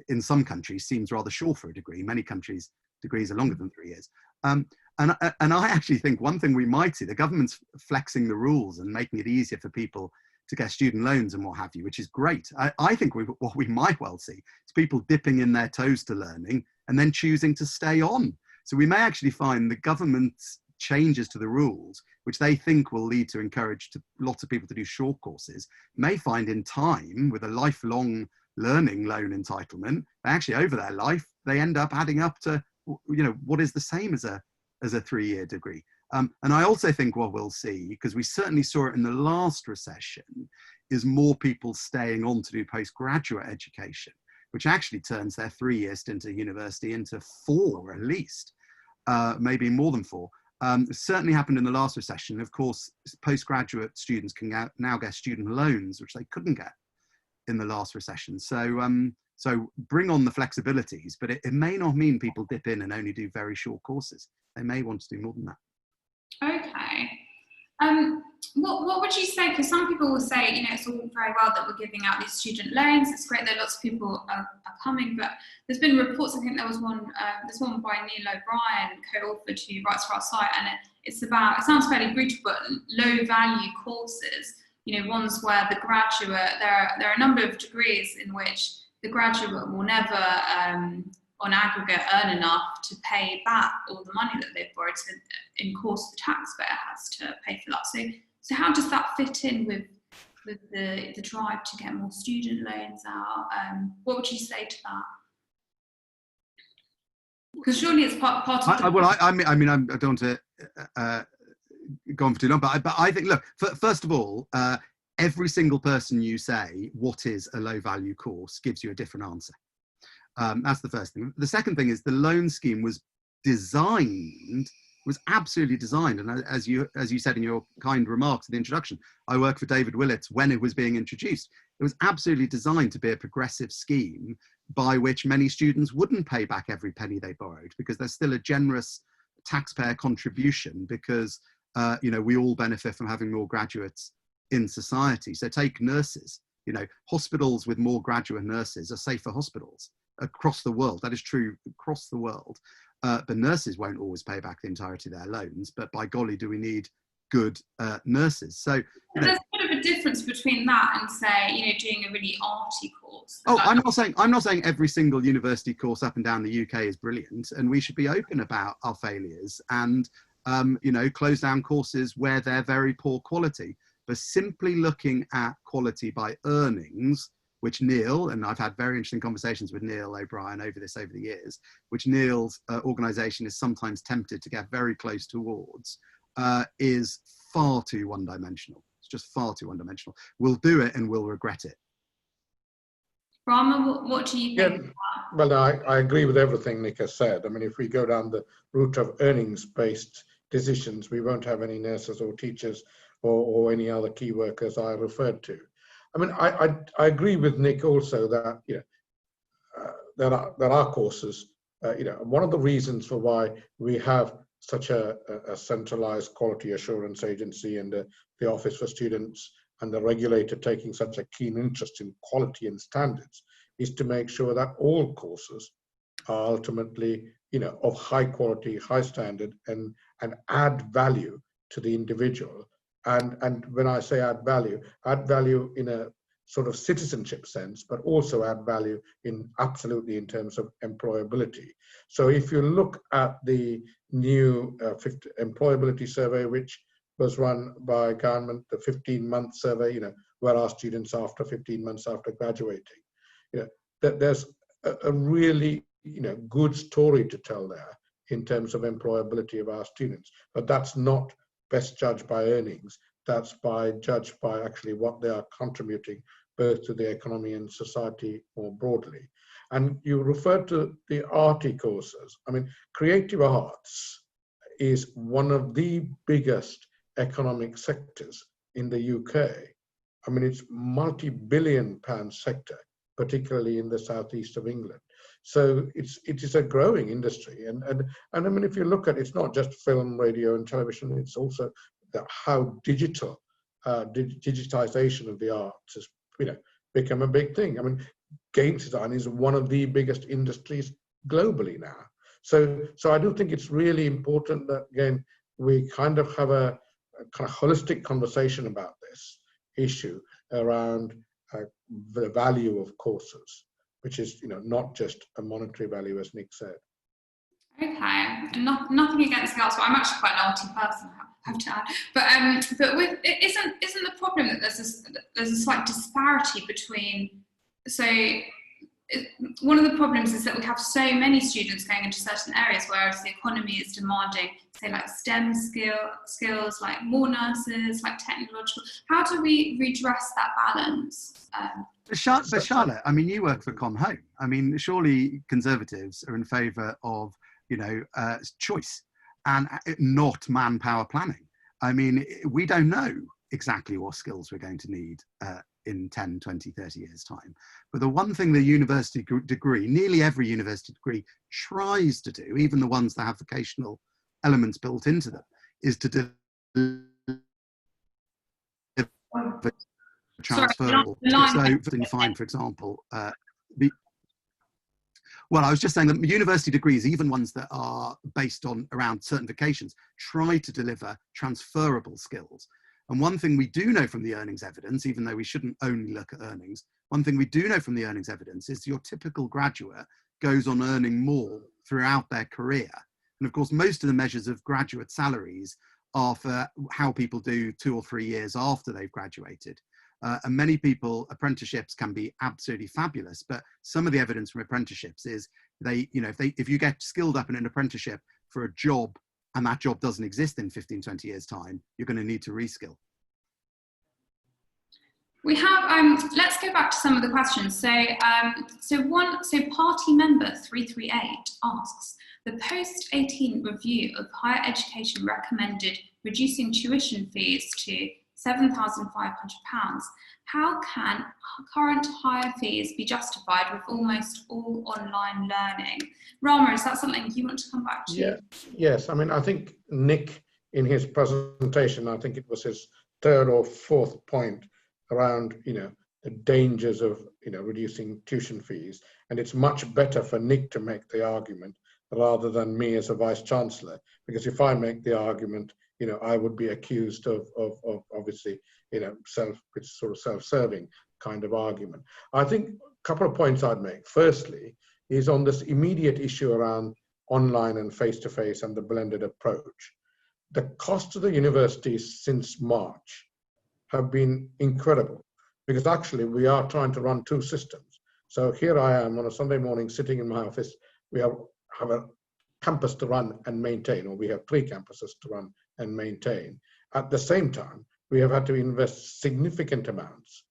in some countries seems rather short for a degree. Many countries degrees are longer than 3 years. And I actually think one thing we might see, the government's flexing the rules and making it easier for people to get student loans and what have you, which is great. I think what we might well see is people dipping in their toes to learning and then choosing to stay on. So we may actually find the government's changes to the rules, which they think will lead to encourage lots of people to do short courses, may find in time, with a lifelong learning loan entitlement, they actually over their life, they end up adding up to, you know, what is the same as a 3-year degree. And I also think what we'll see, because we certainly saw it in the last recession, is more people staying on to do postgraduate education, which actually turns their 3-year stint at university into 4 at least, maybe more than 4. Certainly happened in the last recession. Of course, postgraduate students can now get student loans, which they couldn't get in the last recession. So bring on the flexibilities, but it may not mean people dip in and only do very short courses. They may want to do more than that. Okay. What would you say? Because some people will say, it's all very well that we're giving out these student loans. It's great that lots of people are coming, but there's been reports. I think there was one. There's one by Neil O'Brien, co-authored, who writes for our site, and it's about. It sounds fairly brutal, but low-value courses. Ones where the graduate. There are a number of degrees in which the graduate will never, on aggregate, earn enough to pay back all the money that they've borrowed. So in course, the taxpayer has to pay for that. So how does that fit in with the drive to get more student loans out? What would you say to that? Because surely it's part of the... I don't want to go on for too long, but I think, look, first of all, every single person you say, what is a low value course, gives you a different answer. That's the first thing. The second thing is the loan scheme was absolutely designed. And as you said in your kind remarks in the introduction, I worked for David Willits when it was being introduced. It was absolutely designed to be a progressive scheme by which many students wouldn't pay back every penny they borrowed, because there's still a generous taxpayer contribution, because we all benefit from having more graduates in society. So take nurses, hospitals with more graduate nurses are safer hospitals across the world. That is true across the world. But nurses won't always pay back the entirety of their loans, but by golly, do we need good nurses. So there's a bit of a difference between that and, say, doing a really arty course. Oh, I'm not saying every single university course up and down the UK is brilliant, and we should be open about our failures and close down courses where they're very poor quality. But simply looking at quality by earnings, which Neil, and I've had very interesting conversations with Neil O'Brien over the years, which Neil's organisation is sometimes tempted to get very close towards, is far too one-dimensional. It's just far too one-dimensional. We'll do it and we'll regret it. Rama, what do you think? Well, I agree with everything Nick has said. I mean, if we go down the route of earnings-based decisions, we won't have any nurses or teachers or any other key workers I referred to. I mean, I agree with Nick also that there are courses. One of the reasons for why we have such a centralized quality assurance agency and the Office for Students and the regulator taking such a keen interest in quality and standards is to make sure that all courses are ultimately of high quality, high standard, and add value to the individual. And when I say add value in a sort of citizenship sense, but also add value absolutely in terms of employability. So if you look at the new employability survey, which was run by government, the 15-month survey, where our students after 15 months after graduating, that there's a really, good story to tell there in terms of employability of our students. But that's not best judged by earnings. That's judged by actually what they are contributing both to the economy and society more broadly. And you referred to the arty courses. I mean, creative arts is one of the biggest economic sectors in the UK. I mean, it's multi-billion pound sector, particularly in the southeast of England. So it is a growing industry. And I mean, if you look at it, it's not just film, radio and television, it's also how digitization of the arts has become a big thing. I mean, game design is one of the biggest industries globally now. So I do think it's really important that, again, we kind of have a kind of holistic conversation about this issue around the value of courses, which is not just a monetary value, as Nick said. Okay, nothing against the arts, but I'm actually quite an arty person, I have to add. But with isn't the problem that there's a slight disparity between, one of the problems is that we have so many students going into certain areas, whereas the economy is demanding, say, like STEM skills, like more nurses, like technological. How do we redress that balance? But Charlotte, I mean, you work for ConservativeHome. I mean, surely Conservatives are in favour of, choice and not manpower planning. I mean, we don't know exactly what skills we're going to need in 10, 20, 30 years' time. But the one thing the university degree, nearly every university degree tries to do, even the ones that have vocational elements built into them, is to deliver transferable. So you find, for example, well, I was just saying that university degrees, even ones that are based on around certifications, try to deliver transferable skills. And one thing we do know from the earnings evidence, even though we shouldn't only look at earnings, one thing we do know from the earnings evidence is your typical graduate goes on earning more throughout their career. And of course, most of the measures of graduate salaries are for how people do 2 or 3 years after they've graduated. And many people, apprenticeships can be absolutely fabulous, but some of the evidence from apprenticeships is if you get skilled up in an apprenticeship for a job and that job doesn't exist in 15, 20 years' time, you're going to need to reskill. We have, let's go back to some of the questions. So, party member 338 asks, the post-18 review of higher education recommended reducing tuition fees to £7,500. How can current higher fees be justified with almost all online learning? Rama, is that something you want to come back to? Yeah, yes. I mean, I think Nick, in his presentation, I think it was his 3rd or 4th point around, the dangers of, reducing tuition fees. And it's much better for Nick to make the argument rather than me as a vice chancellor, because if I make the argument, I would be accused of obviously, self-serving kind of argument. I think a couple of points I'd make. Firstly, is on this immediate issue around online and face-to-face and the blended approach. The cost to the universities since March have been incredible, because actually we are trying to run 2 systems. So here I am on a Sunday morning sitting in my office. We have a campus to run and maintain, or we have 3 campuses to run and maintain. At the same time, we have had to invest significant amounts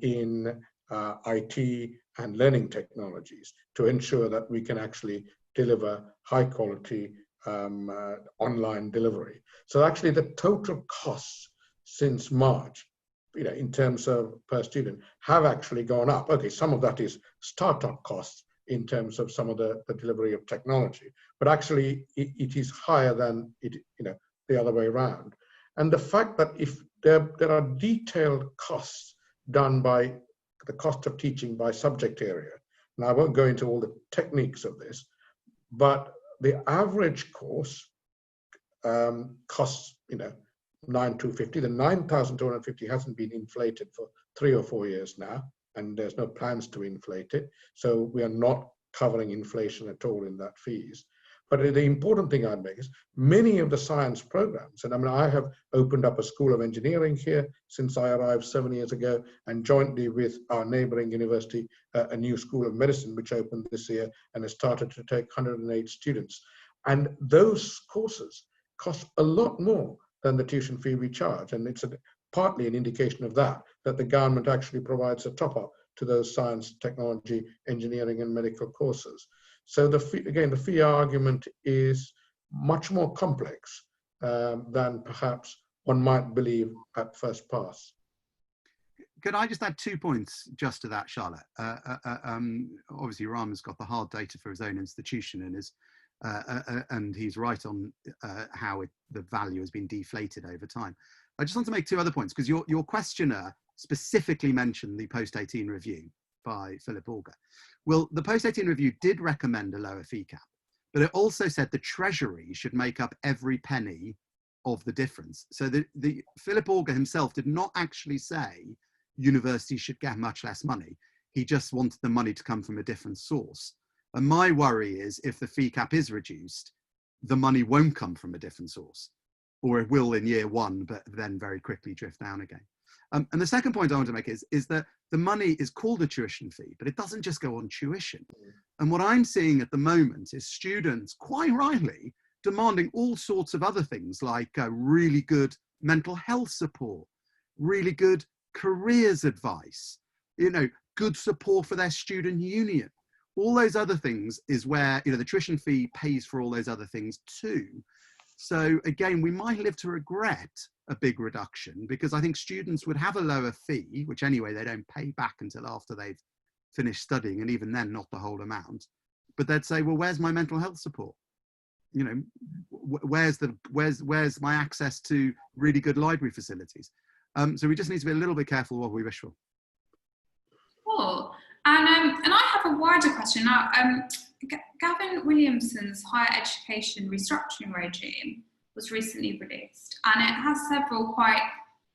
in IT and learning technologies to ensure that we can actually deliver high quality online delivery. So actually the total costs since March, in terms of per student, have actually gone up. Okay, some of that is startup costs in terms of some of the delivery of technology, but actually it is higher than the other way around. And the fact that if there are detailed costs done by the cost of teaching by subject area, and I won't go into all the techniques of this, but the average course costs, 9,250. The 9,250 hasn't been inflated for 3 or 4 years now, and there's no plans to inflate it. So we are not covering inflation at all in that fees. But the important thing I'd make is many of the science programs, and I mean, I have opened up a School of Engineering here since I arrived 7 years ago, and jointly with our neighboring university, a new School of Medicine, which opened this year and has started to take 108 students. And those courses cost a lot more than the tuition fee we charge. And it's partly an indication of that the government actually provides a top up to those science, technology, engineering, and medical courses. So the fee argument is much more complex than perhaps one might believe at first pass. Could I just add 2 points just to that, Charlotte? Obviously, Rama's got the hard data for his own institution and he's right on how the value has been deflated over time. I just want to make 2 other points, because your questioner specifically mentioned the post-18 review by Philip Auger. Well, the post-18 review did recommend a lower fee cap, but it also said the Treasury should make up every penny of the difference. So the Philip Auger himself did not actually say universities should get much less money. He just wanted the money to come from a different source. And my worry is if the fee cap is reduced, the money won't come from a different source, or it will in year 1, but then very quickly drift down again. And the second point I want to make is that the money is called a tuition fee, but it doesn't just go on tuition. And what I'm seeing at the moment is students, quite rightly, demanding all sorts of other things, like really good mental health support, really good careers advice, good support for their student union. All those other things is where the tuition fee pays for all those other things too. So again, we might live to regret a big reduction, because I think students would have a lower fee, which anyway they don't pay back until after they've finished studying, and even then not the whole amount. But they'd say, well, where's my mental health support? You know, where's my access to really good library facilities? So we just need to be a little bit careful what we wish for. Cool. And I have a wider question now. Gavin Williamson's higher education restructuring regime was recently released, and it has several quite,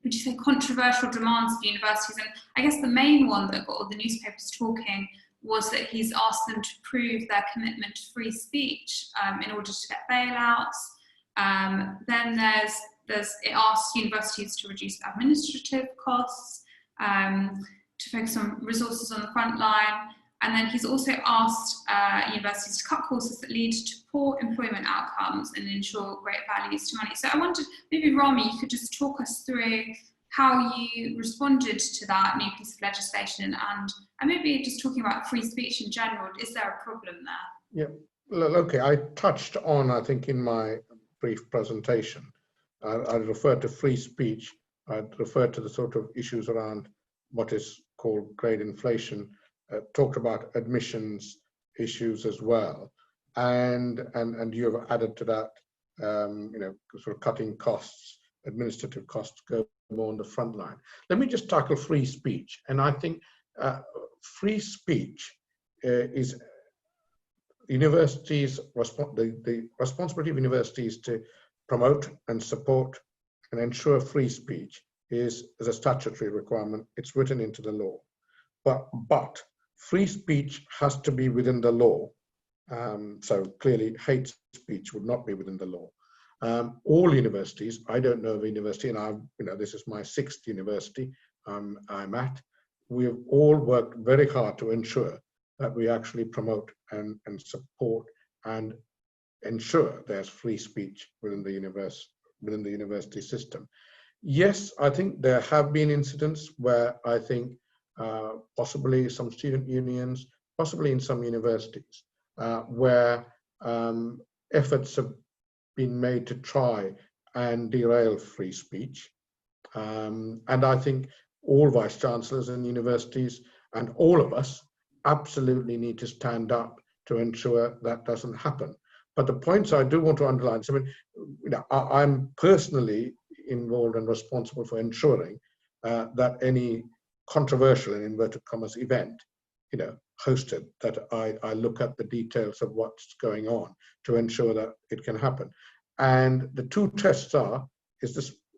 would you say, controversial demands for universities. And I guess the main one that got all the newspapers talking was that he's asked them to prove their commitment to free speech in order to get bailouts. Then it asks universities to reduce administrative costs, to focus on resources on the front line. And then he's also asked universities to cut courses that lead to poor employment outcomes and ensure great values to money. So I wondered, maybe Rama, you could just talk us through how you responded to that new piece of legislation, and maybe just talking about free speech in general. Is there a problem there? Yeah, okay, I touched on, I think in my brief presentation, I referred to free speech, I referred to the sort of issues around what is called grade inflation, talked about admissions issues as well, and you have added to that, you know, sort of cutting costs, administrative costs go more on the front line. Let me just tackle free speech, and I think free speech is universities' the responsibility of universities to promote and support and ensure free speech is a statutory requirement. It's written into the law, but free speech has to be within the law. So clearly hate speech would not be within the law. All universities, I don't know of a university, and this is my 6th university I'm at, we have all worked very hard to ensure that we actually promote and support and ensure there's free speech within the university system. Yes, I think there have been incidents where I think possibly some student unions, possibly in some universities, where efforts have been made to try and derail free speech. And I think all vice chancellors in universities and all of us absolutely need to stand up to ensure that doesn't happen. But the points I do want to underline, so I'm personally involved and responsible for ensuring that any controversial, in inverted commas, event, hosted, that I look at the details of what's going on to ensure that it can happen. And the two tests are,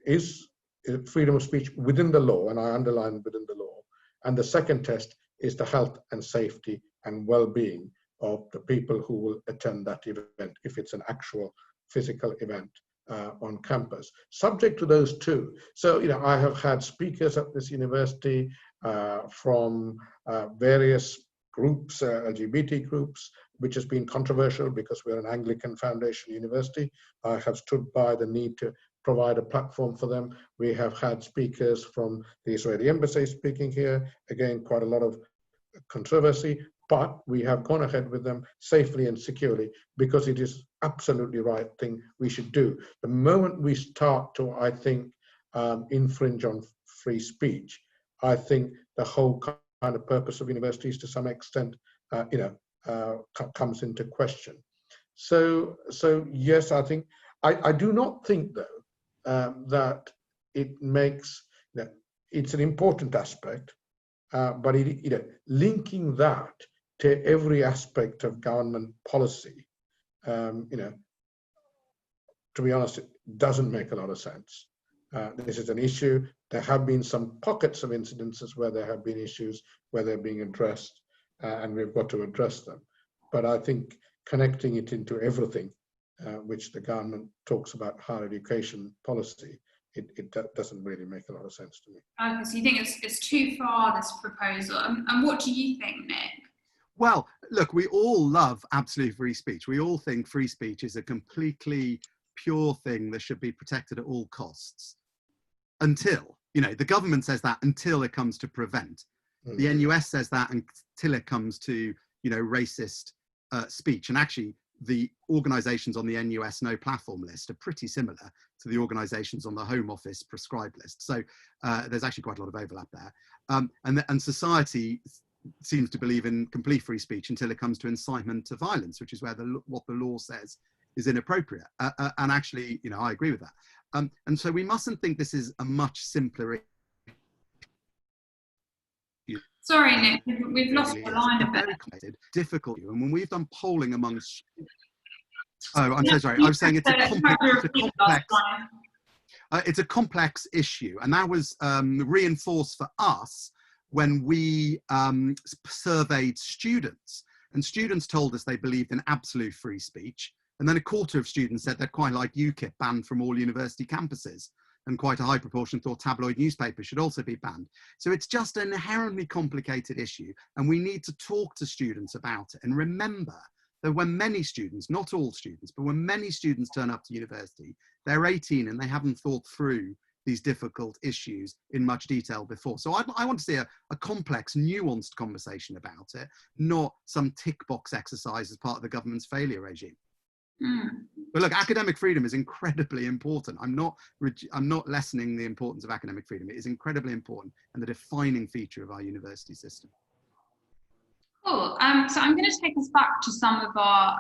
is freedom of speech within the law, and I underline within the law. And the second test is the health and safety and well-being of the people who will attend that event, if it's an actual physical event on campus, subject to those two. So, I have had speakers at this university from various groups, LGBT groups, which has been controversial because we're an Anglican Foundation university. I have stood by the need to provide a platform for them. We have had speakers from the Israeli embassy speaking here, again, quite a lot of controversy, but we have gone ahead with them safely and securely because it is absolutely right thing we should do. The moment we start to, I think, infringe on free speech, I think the whole kind of purpose of universities to some extent, comes into question. So yes, I think, I do not think though, that it makes, it's an important aspect, but linking that to every aspect of government policy, to be honest, it doesn't make a lot of sense. This is an issue. There have been some pockets of incidences where there have been issues where they're being addressed, and we've got to address them. But I think connecting it into everything, which the government talks about higher education policy, it doesn't really make a lot of sense to me. Okay, so you think it's too far, this proposal, and what do you think, Nick? Well, look, we all love absolute free speech. We all think free speech is a completely pure thing that should be protected at all costs. Until, the government says that until it comes to prevent. The NUS says that until it comes to, racist speech. And actually, the organisations on the NUS no platform list are pretty similar to the organisations on the Home Office prescribed list. So there's actually quite a lot of overlap there. And society seems to believe in complete free speech until it comes to incitement to violence, which is where what the law says is inappropriate. And actually, you know, I agree with that. And so we mustn't think this is a much simpler. Sorry, Nick, we've lost the line a bit. Very complicated, difficult, and when we've done polling among, oh, I'm so sorry. I was saying it's a complex issue, and that was reinforced for us when we surveyed students, and students told us they believed in absolute free speech, and then a quarter of students said they'd quite like UKIP banned from all university campuses, and quite a high proportion thought tabloid newspapers should also be banned. So it's just an inherently complicated issue, and we need to talk to students about it. And remember that when many students, not all students, but when many students turn up to university, they're 18 and they haven't thought through these difficult issues in much detail before. So I want to see a complex, nuanced conversation about it, not some tick box exercise as part of the government's failure regime. But look, academic freedom is incredibly important. I'm not lessening the importance of academic freedom. It is incredibly important and the defining feature of our university system. Cool. So I'm going to take us back to some of our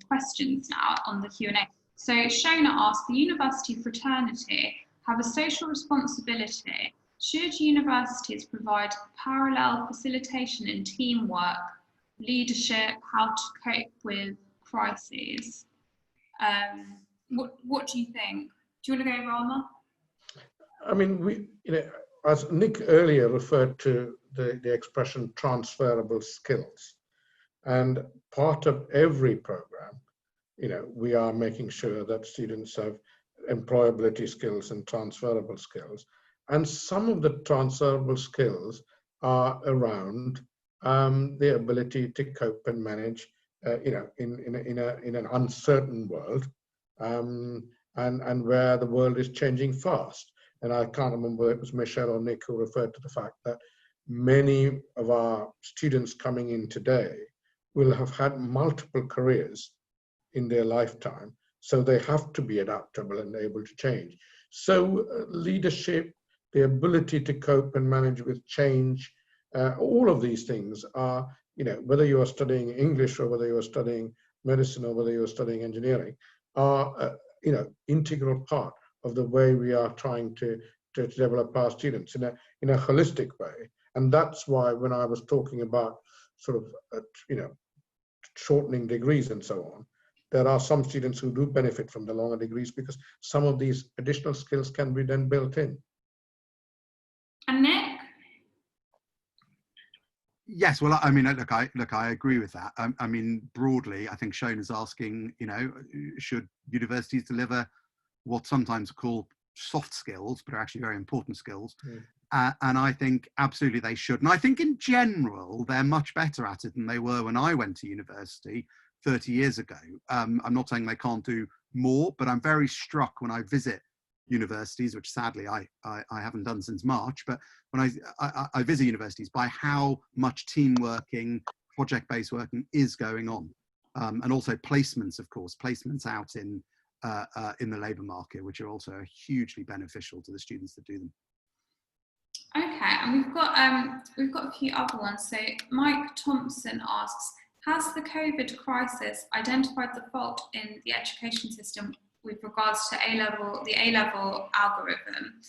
questions now on the Q&A. So Shona asked, the university fraternity have a social responsibility. Should universities provide parallel facilitation and teamwork, leadership, how to cope with crises? What do you think? Do you want to go, Rama? I mean, as Nick earlier referred to the expression transferable skills, and part of every program, we are making sure that students have employability skills and transferable skills, and some of the transferable skills are around the ability to cope and manage in an uncertain world, and where the world is changing fast. And I can't remember whether it was Michelle or Nick who referred to the fact that many of our students coming in today will have had multiple careers in their lifetime, so they have to be adaptable and able to change. So leadership, the ability to cope and manage with change, all of these things are, whether you are studying English or whether you are studying medicine or whether you are studying engineering, are integral part of the way we are trying to develop our students in a holistic way. And that's why when I was talking about sort of shortening degrees and so on, there are some students who do benefit from the longer degrees because some of these additional skills can be then built in. And Nick? Yes, well, I mean, look, I agree with that. I mean, broadly, I think Shona's asking, should universities deliver what sometimes are called soft skills, but are actually very important skills? And I think absolutely they should. And I think in general, they're much better at it than they were when I went to university 30 years ago. I'm not saying they can't do more, but I'm very struck when I visit universities, which sadly I haven't done since March, but when I visit universities, by how much team working, project-based working is going on. And also placements, of course, placements out in the labour market, which are also hugely beneficial to the students that do them. Okay, and we've got a few other ones. So Mike Thompson asks, has the COVID crisis identified the fault in the education system with regards to the A-level algorithm?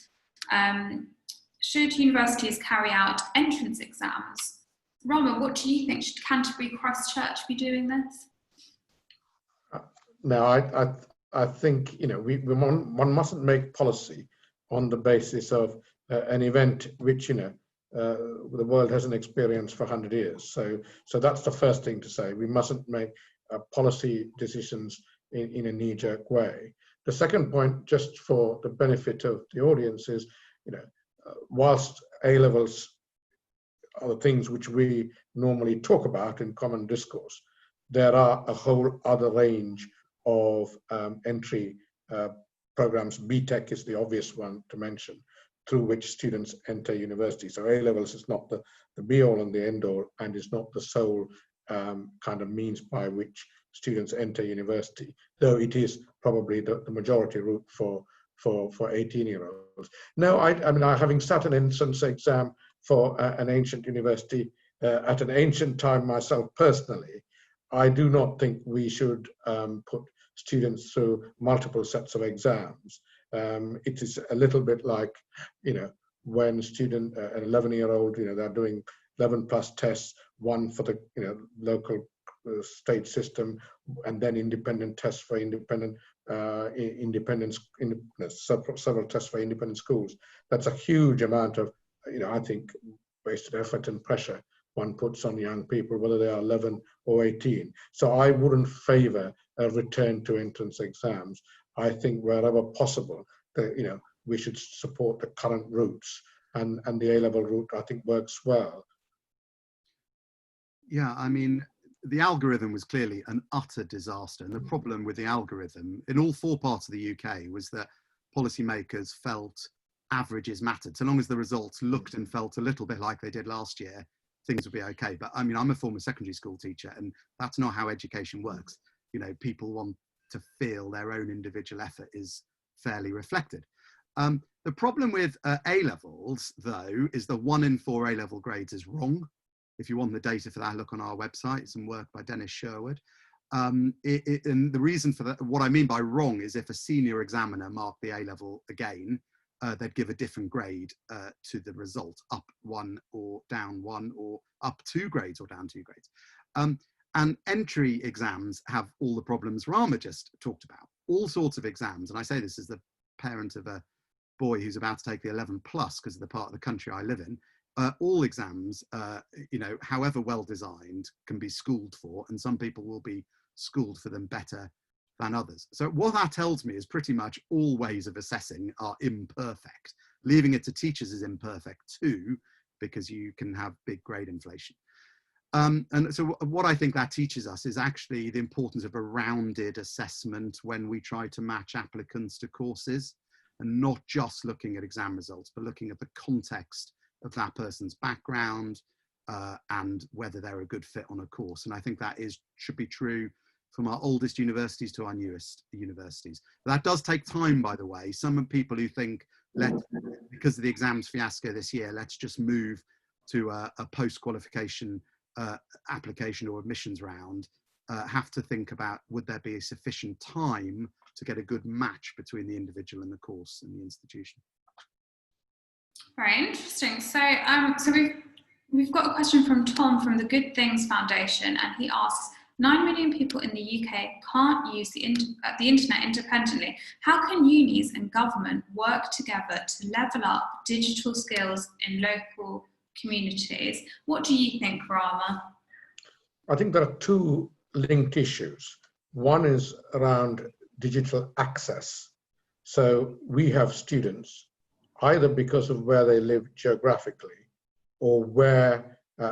Should universities carry out entrance exams? Rama, what do you think? Should Canterbury Christchurch be doing this? No, I think one mustn't make policy on the basis of an event which the world hasn't experienced for 100 years. So that's the first thing to say. We mustn't make policy decisions in a knee-jerk way. The second point, just for the benefit of the audience, is whilst A-levels are the things which we normally talk about in common discourse, there are a whole other range of entry programs. BTEC is the obvious one to mention, through which students enter university. So A-levels is not the be-all and the end-all, and is not the sole kind of means by which students enter university, though it is probably the majority route for 18-year-olds. No, I mean, having sat an entrance exam for an ancient university at an ancient time myself personally, I do not think we should put students through multiple sets of exams. It is a little bit like, when student, an 11-year-old, they're doing 11+ tests, one for the local state system, and then independent tests for several tests for independent schools. That's a huge amount of, I think, wasted effort and pressure one puts on young people, whether they are 11 or 18. So I wouldn't favour a return to entrance exams. I think wherever possible, we should support the current routes, and the A-level route, I think, works well. Yeah, I mean, the algorithm was clearly an utter disaster. And the problem with the algorithm in all 4 parts of the UK was that policymakers felt averages mattered. So long as the results looked and felt a little bit like they did last year, things would be okay. But I mean, I'm a former secondary school teacher, and that's not how education works. People want to feel their own individual effort is fairly reflected. The problem with A-levels, though, is the 1 in 4 A-level grades is wrong. If you want the data for that, look on our website, some work by Dennis Sherwood. And the reason for that, what I mean by wrong, is if a senior examiner marked the A-level again, they'd give a different grade to the result, up 1 or down 1, or up 2 grades or down 2 grades. And entry exams have all the problems Rama just talked about, all sorts of exams. And I say this as the parent of a boy who's about to take the 11+ because of the part of the country I live in. All exams, however well designed, can be schooled for, and some people will be schooled for them better than others. So what that tells me is pretty much all ways of assessing are imperfect. Leaving it to teachers is imperfect too, because you can have big grade inflation. And so what I think that teaches us is actually the importance of a rounded assessment when we try to match applicants to courses, and not just looking at exam results, but looking at the context of that person's background and whether they're a good fit on a course. And I think that should be true from our oldest universities to our newest universities. That does take time, by the way. Some people who think, because of the exams fiasco this year, let's just move to a post-qualification application or admissions round, have to think about, would there be a sufficient time to get a good match between the individual and the course and the institution? Very interesting. So, we've got a question from Tom from the Good Things Foundation, and he asks, 9 million people in the UK can't use the internet independently. How can unis and government work together to level up digital skills in local communities? What do you think, Rama? I think there are 2 linked issues. One is around digital access. So we have students, either because of where they live geographically or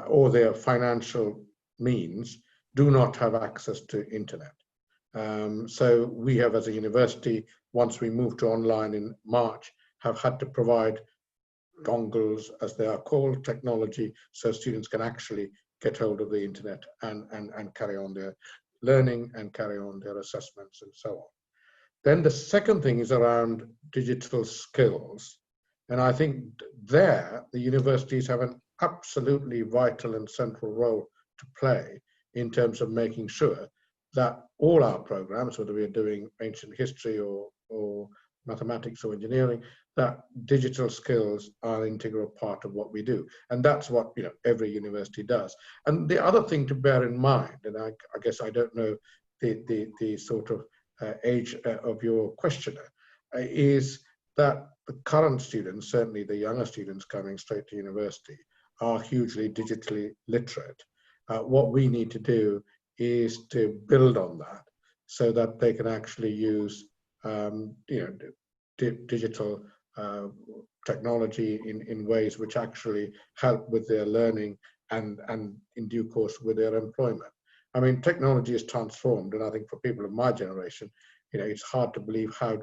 or their financial means, do not have access to internet. So we have, as a university, once we moved to online in March, have had to provide dongles, as they are called, technology, so students can actually get hold of the internet and carry on their learning and carry on their assessments and so on. Then the second thing is around digital skills. And I think there, the universities have an absolutely vital and central role to play in terms of making sure that all our programs, whether we're doing ancient history or mathematics or engineering, that digital skills are an integral part of what we do. And that's what every university does. And the other thing to bear in mind, and I guess I don't know the sort of age of your questioner, is that the current students, certainly the younger students coming straight to university, are hugely digitally literate. What we need to do is to build on that so that they can actually use digital technology in ways which actually help with their learning and in due course with their employment. I mean, technology is transformed, and I think for people of my generation, it's hard to believe how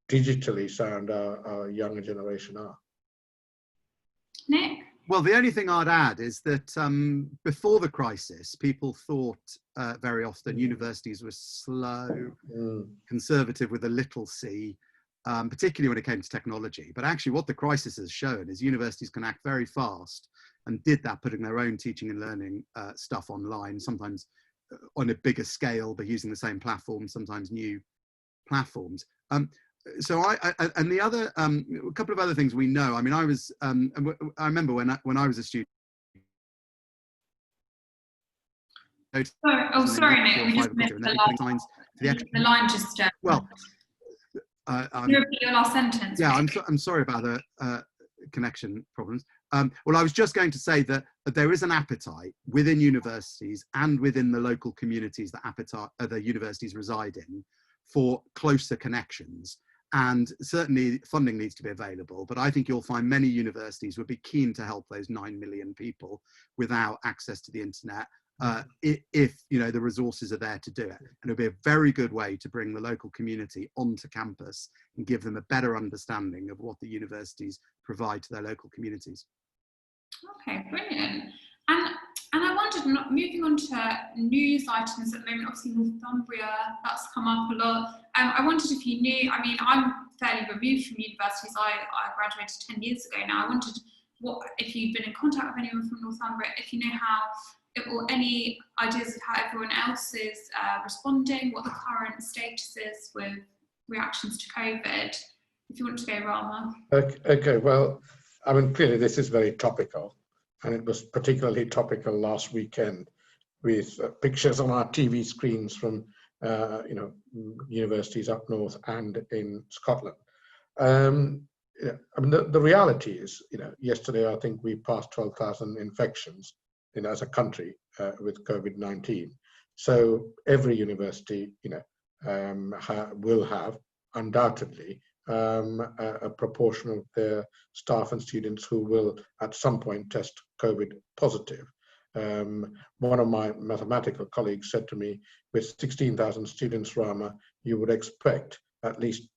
digitally sound our younger generation are. Nick? Well, the only thing I'd add is that before the crisis, people thought very often universities were slow, conservative with a little c, particularly when it came to technology. But actually what the crisis has shown is universities can act very fast, and did that putting their own teaching and learning stuff online, sometimes on a bigger scale, but using the same platform, sometimes new platforms. So and the other, a couple of other things we know. I mean, I remember when I was a student. Sorry, Nick, we just missed the line just. Well, can you repeat your last sentence? Yeah, I'm sorry about the connection problems. Well, I was just going to say that there is an appetite within universities and within the local communities that the universities reside in for closer connections. And certainly funding needs to be available, but I think you'll find many universities would be keen to help those 9 million people without access to the internet, if the resources are there to do it. And it'll be a very good way to bring the local community onto campus and give them a better understanding of what the universities provide to their local communities. Okay, brilliant. And I wondered, moving on to news items at the moment, obviously Northumbria, that's come up a lot. I wondered if you knew, I mean, I'm fairly removed from universities. I graduated 10 years ago now. I wondered if you've been in contact with anyone from Northumbria, if you know or any ideas of how everyone else is responding, what the current status is with reactions to COVID. If you want to go, Rama. Okay, well, I mean, clearly this is very topical. And it was particularly topical last weekend with pictures on our TV screens from, universities up north and in Scotland. I mean, the reality is, yesterday I think we passed 12,000 infections, as a country with COVID-19. So every university, will have undoubtedly a proportion of their staff and students who will at some point test COVID positive. One of my mathematical colleagues said to me, with 16,000 students, Rama, you would expect at least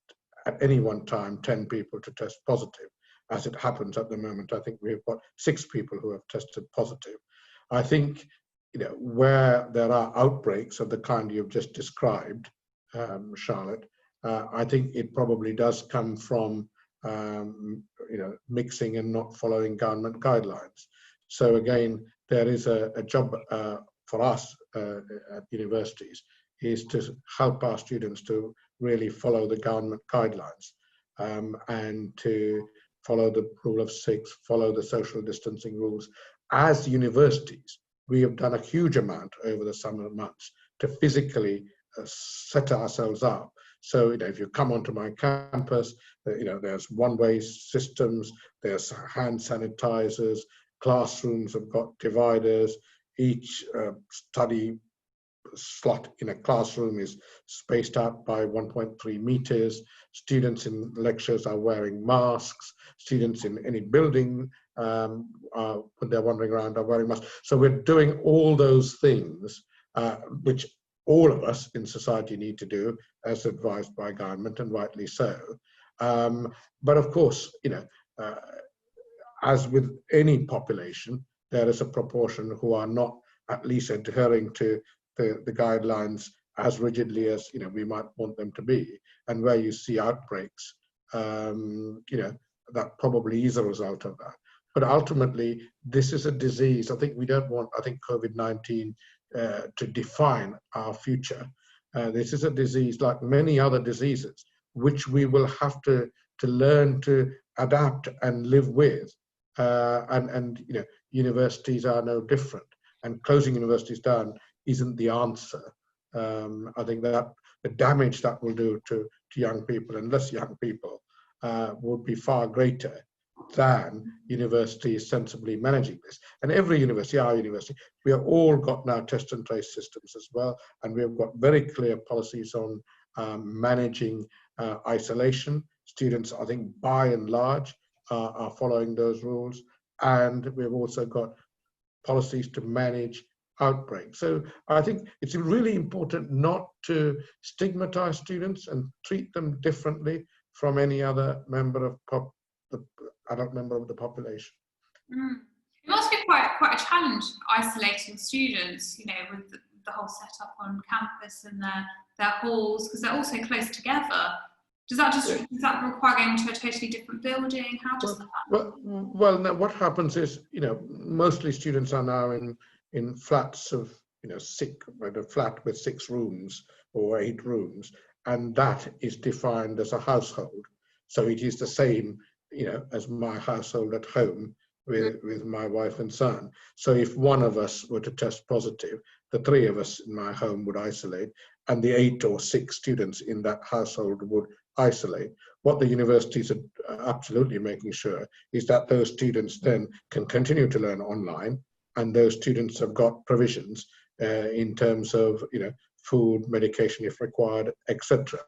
at any one time 10 people to test positive. As it happens at the moment, I think we've got 6 people who have tested positive. I think, where there are outbreaks of the kind you've just described, Charlotte, I think it probably does come from, mixing and not following government guidelines. So again, there is a job for us at universities is to help our students to really follow the government guidelines and to follow the rule of 6, follow the social distancing rules. As universities, we have done a huge amount over the summer months to physically set ourselves up. So, if you come onto my campus, there's one-way systems, there's hand sanitizers, classrooms have got dividers, each study slot in a classroom is spaced out by 1.3 meters. Students in lectures are wearing masks. Students in any building, when they're wandering around, are wearing masks. So we're doing all those things, which all of us in society need to do, as advised by government, and rightly so. But of course, as with any population, there is a proportion who are not at least adhering to the guidelines as rigidly as we might want them to be. And where you see outbreaks, that probably is a result of that. But ultimately, this is a disease. I think we don't want, COVID-19 to define our future. This is a disease like many other diseases, which we will have to learn to adapt and live with. And universities are no different. And closing universities down isn't the answer. I think that the damage that will do to young people, and less young people, would be far greater than universities sensibly managing this. And every university, our university, we have all got now test and trace systems as well, and we've got very clear policies on managing isolation. Students, I think, by and large, are following those rules, and we've also got policies to manage outbreaks. So I think it's really important not to stigmatize students and treat them differently from any other member of the adult member of the population. challenge isolating students, you know, with the whole setup on campus and their halls, because they're all so close together? Does that require going to a totally different building? How does that happen? Well, now what happens is, you know, mostly students are now in flats of, you know, a flat with 6 rooms or 8 rooms, and that is defined as a household. So it is the same, you know, as my household at home with my wife and son. So if one of us were to test positive, the 3 of us in my home would isolate, and the 8 or 6 students in that household would isolate. What the universities are absolutely making sure is that those students then can continue to learn online, and those students have got provisions in terms of, you know, food, medication if required, etc.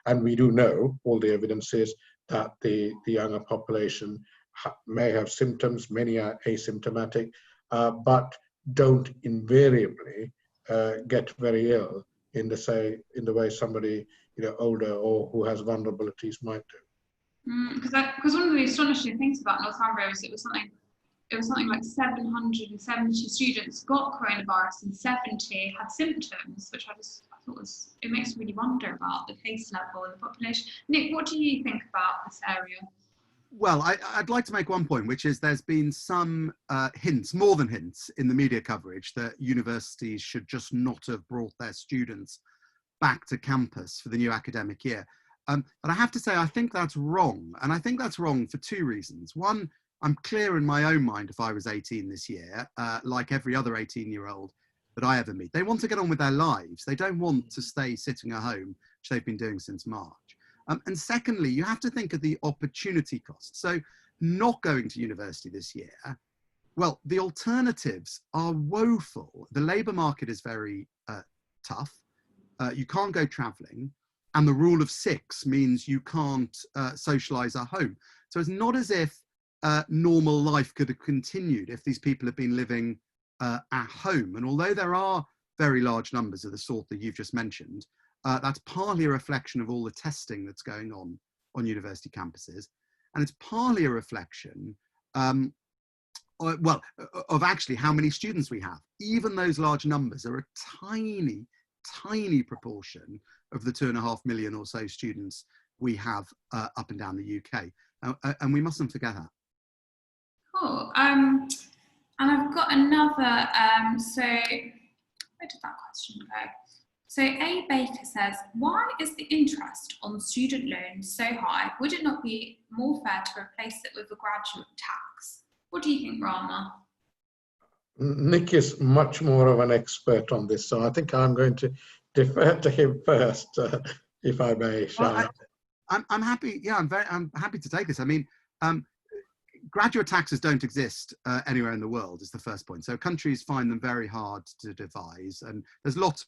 And we do know, all the evidence is that the younger population may have symptoms, many are asymptomatic, but don't invariably get very ill in the way somebody, you know, older or who has vulnerabilities might do. Because one of the astonishing things about Northumbria is it was something like 770 students got coronavirus and 70 had symptoms, which I thought it makes me really wonder about the case level in the population. Nick, what do you think about this area? Well, I'd like to make one point, which is there's been some hints, more than hints, in the media coverage that universities should just not have brought their students back to campus for the new academic year. But I have to say, I think that's wrong. And I think that's wrong for 2 reasons. One, I'm clear in my own mind if I was 18 this year, like every other 18-year-old that I ever meet, they want to get on with their lives. They don't want to stay sitting at home, which they've been doing since March. And secondly, you have to think of the opportunity cost. So not going to university this year, well, the alternatives are woeful. The labour market is very tough. You can't go travelling. And the rule of 6 means you can't socialise at home. So it's not as if normal life could have continued if these people have been living at home. And although there are very large numbers of the sort that you've just mentioned, that's partly a reflection of all the testing that's going on university campuses. And it's partly a reflection, of actually how many students we have. Even those large numbers are a tiny, tiny proportion of the 2.5 million or so students we have up and down the UK. And we mustn't forget that. Cool. And I've got another, so where did that question go? So A. Baker says, why is the interest on student loans so high? Would it not be more fair to replace it with a graduate tax? What do you think, Rama? Nick is much more of an expert on this, so I think I'm going to defer to him first, if I may, Charlotte. Well, I'm happy. Yeah, I'm happy to take this. I mean, graduate taxes don't exist anywhere in the world, is the first point. So countries find them very hard to devise, and there's lots.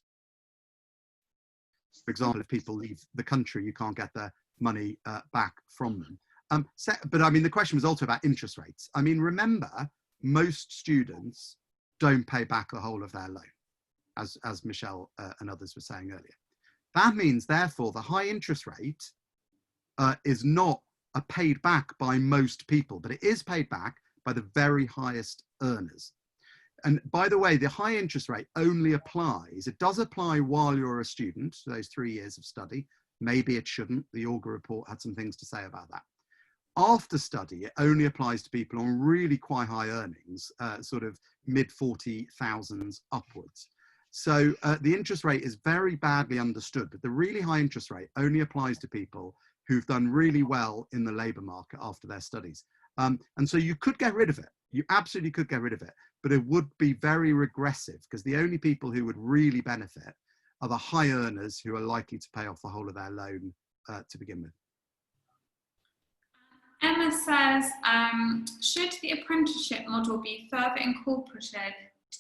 For example, if people leave the country, you can't get their money back from them. But I mean, the question was also about interest rates. I mean, remember, most students don't pay back the whole of their loan, as Michelle and others were saying earlier. That means, therefore, the high interest rate is not paid back by most people, but it is paid back by the very highest earners. And by the way, the high interest rate only applies, it does apply while you're a student, those 3 years of study. Maybe it shouldn't. The Auger report had some things to say about that. After study, it only applies to people on really quite high earnings, sort of mid-40,000s upwards. So the interest rate is very badly understood, but the really high interest rate only applies to people who've done really well in the labour market after their studies. And so you could get rid of it. You absolutely could get rid of it, but it would be very regressive, because the only people who would really benefit are the high earners who are likely to pay off the whole of their loan to begin with. Emma says, should the apprenticeship model be further incorporated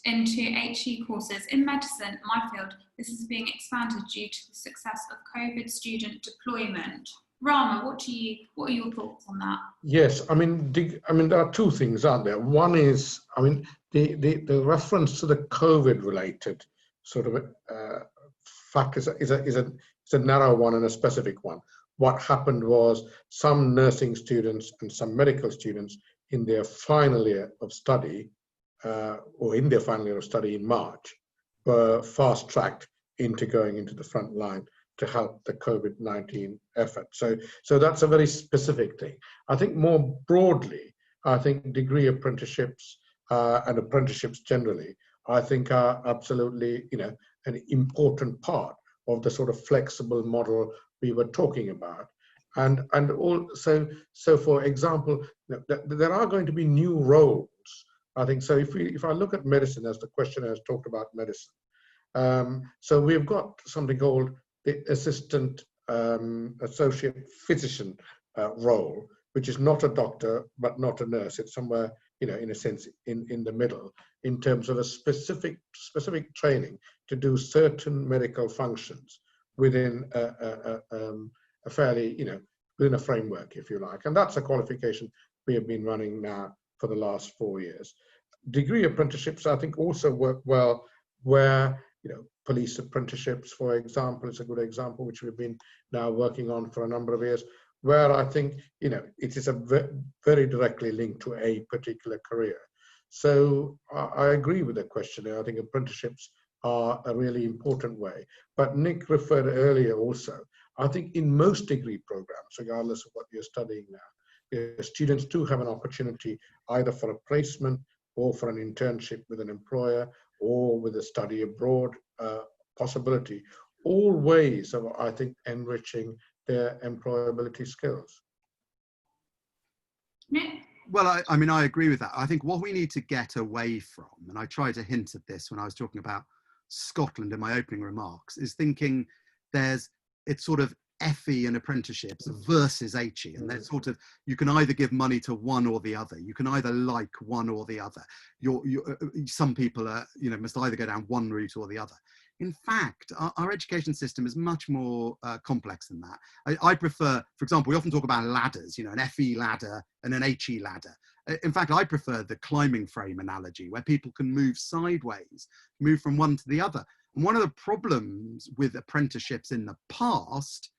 into HE courses in medicine, my field? This is being expanded due to the success of COVID student deployment. Rama, what are your thoughts on that? Yes, I mean, there are 2 things, aren't there? One is, I mean, the reference to the COVID-related sort of fact is a narrow one and a specific one. What happened was some nursing students and some medical students in their final year of study or in their final year of study in March, were fast-tracked into going into the front line to help the COVID-19 effort. So that's a very specific thing. I think more broadly, I think degree apprenticeships and apprenticeships generally, I think are absolutely, an important part of the sort of flexible model we were talking about. And also, so for example, there are going to be new roles. I think so. If I look at medicine, as the questioner has talked about medicine, so we've got something called the assistant associate physician role, which is not a doctor but not a nurse. It's somewhere, in a sense, in the middle, in terms of a specific training to do certain medical functions within a fairly, within a framework, if you like. And that's a qualification we have been running now for the last 4 years. Degree apprenticeships, I think, also work well where, police apprenticeships, for example, is a good example, which we've been now working on for a number of years, where I think, it is very directly linked to a particular career. So I agree with the questioner. I think apprenticeships are a really important way. But Nick referred earlier also, I think in most degree programs, regardless of what you're studying now, students do have an opportunity either for a placement or for an internship with an employer or with a study abroad possibility, all ways of, I think, enriching their employability skills. Nick? Well, I mean, I agree with that. I think what we need to get away from, and I tried to hint at this when I was talking about Scotland in my opening remarks, is thinking it's sort of FE and apprenticeships versus HE, and there's sort of, you can either give money to one or the other. You can either like one or the other. Some people are, must either go down one route or the other. In fact, our education system is much more complex than that. I prefer, for example, we often talk about ladders, an FE ladder and an HE ladder. In fact, I prefer the climbing frame analogy, where people can move sideways, move from one to the other. And one of the problems with apprenticeships in the past,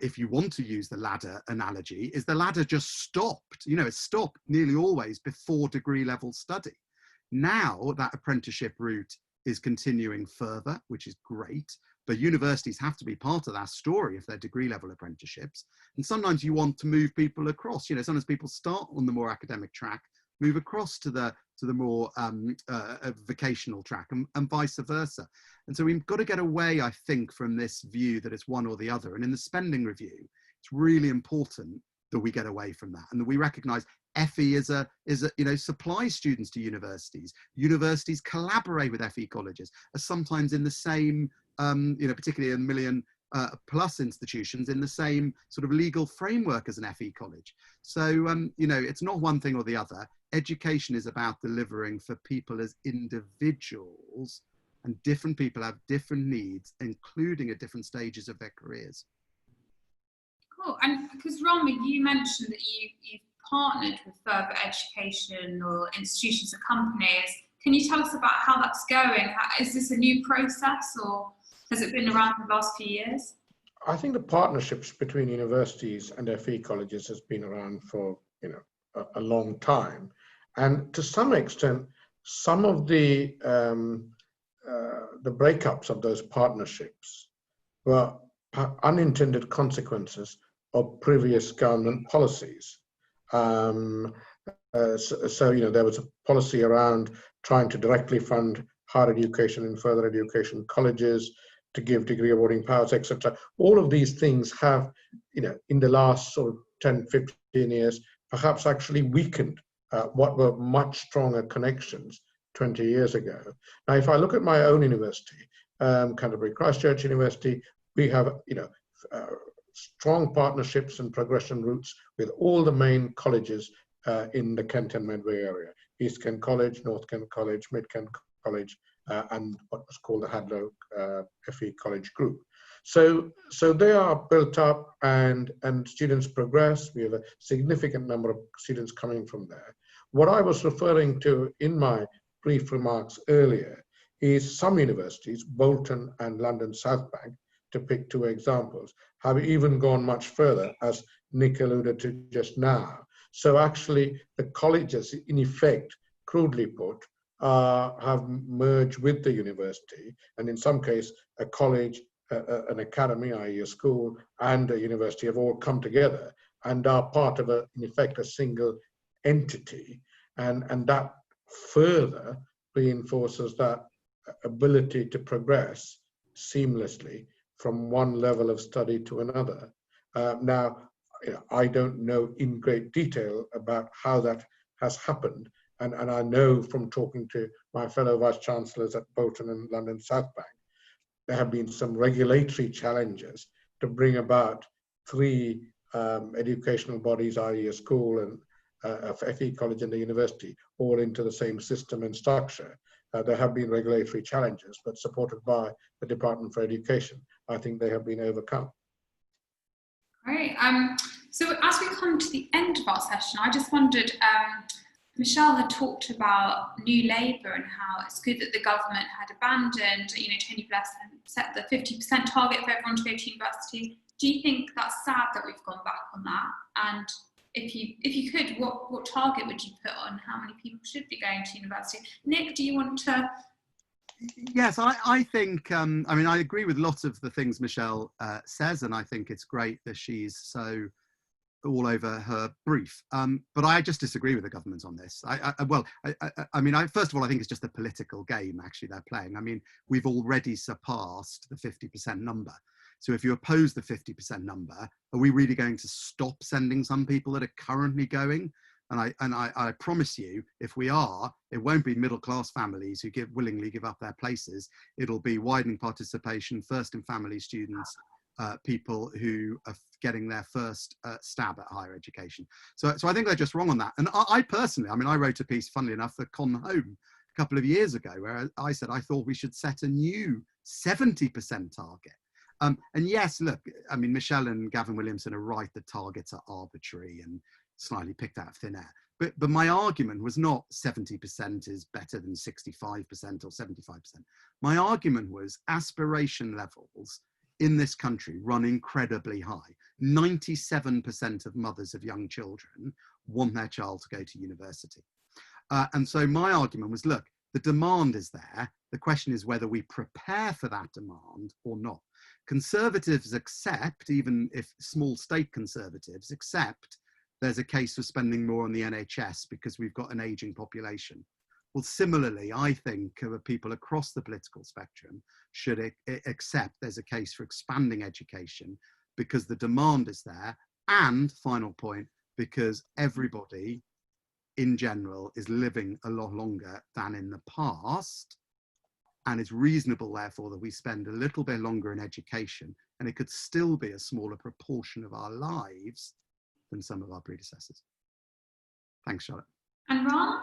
if you want to use the ladder analogy, is the ladder just stopped. It stopped nearly always before degree level study. Now that apprenticeship route is continuing further, which is great, but universities have to be part of that story if they're degree level apprenticeships. And sometimes you want to move people across. Sometimes people start on the more academic track, move across to the more vocational track, and vice versa. And so we've got to get away, I think, from this view that it's one or the other. And in the spending review, it's really important that we get away from that, and that we recognise FE is a supplies students to universities. Universities collaborate with FE colleges, are sometimes in the same, particularly in MillionPlus institutions, in the same sort of legal framework as an FE college. So, it's not one thing or the other. Education is about delivering for people as individuals, and different people have different needs, including at different stages of their careers. Cool. And because Rama, you mentioned that you've partnered with further education or institutions or companies. Can you tell us about how that's going? Is this a new process, or has it been around for the last few years? I think the partnerships between universities and FE colleges has been around for a long time, and to some extent, some of the breakups of those partnerships were unintended consequences of previous government policies. So there was a policy around trying to directly fund higher education and further education colleges, to give degree awarding powers, etc. All of these things have, in the last sort of 10, 15 years, perhaps actually weakened what were much stronger connections 20 years ago. Now, if I look at my own university, Canterbury Christ Church University, we have, strong partnerships and progression routes with all the main colleges in the Kent and Medway area: East Kent College, North Kent College, Mid Kent College, and what was called the Hadlow FE College Group. So they are built up, and students progress. We have a significant number of students coming from there. What I was referring to in my brief remarks earlier is some universities, Bolton and London South Bank, to pick two examples, have even gone much further, as Nick alluded to just now. So actually the colleges, in effect, crudely put, have merged with the university, and in some case, a college, an academy, i.e. a school, and a university have all come together and are part of, in effect, a single entity. And that further reinforces that ability to progress seamlessly from one level of study to another. Now, I don't know in great detail about how that has happened. And I know from talking to my fellow vice chancellors at Bolton and London South Bank, there have been some regulatory challenges to bring about three educational bodies, i.e. a school and a FE college and a university, all into the same system and structure. There have been regulatory challenges, but supported by the Department for Education, I think they have been overcome. Great. So as we come to the end of our session, I just wondered, Michelle had talked about New Labour and how it's good that the government had abandoned, Tony Blair set the 50% target for everyone to go to university. Do you think that's sad that we've gone back on that? And if you could, what target would you put on how many people should be going to university? Nick, do you want to? Yes, I think, I mean, I agree with lots of the things Michelle says, and I think it's great that she's so all over her brief. But I just disagree with the government on this. I mean, first of all, I think it's just a political game, actually, they're playing. I mean, we've already surpassed the 50% number. So if you oppose the 50% number, are we really going to stop sending some people that are currently going? And I promise you, if we are, it won't be middle-class families who willingly give up their places. It'll be widening participation, first in family students, people who are getting their first stab at higher education. So I think they're just wrong on that. And I personally, I mean, I wrote a piece, funnily enough, for ConservativeHome a couple of years ago, where I said I thought we should set a new 70% target. And yes, look, I mean, Michelle and Gavin Williamson are right that targets are arbitrary and slightly picked out of thin air. But my argument was not 70% is better than 65% or 75%. My argument was aspiration levels in this country run incredibly high. 97% of mothers of young children want their child to go to university. And so my argument was, look, the demand is there. The question is whether we prepare for that demand or not. Conservatives accept, even if small state conservatives accept, there's a case for spending more on the NHS because we've got an aging population. Well, similarly, I think people across the political spectrum should accept there's a case for expanding education because the demand is there. And final point, because everybody in general is living a lot longer than in the past. And it's reasonable, therefore, that we spend a little bit longer in education, and it could still be a smaller proportion of our lives than some of our predecessors. Thanks, Charlotte. And Ron?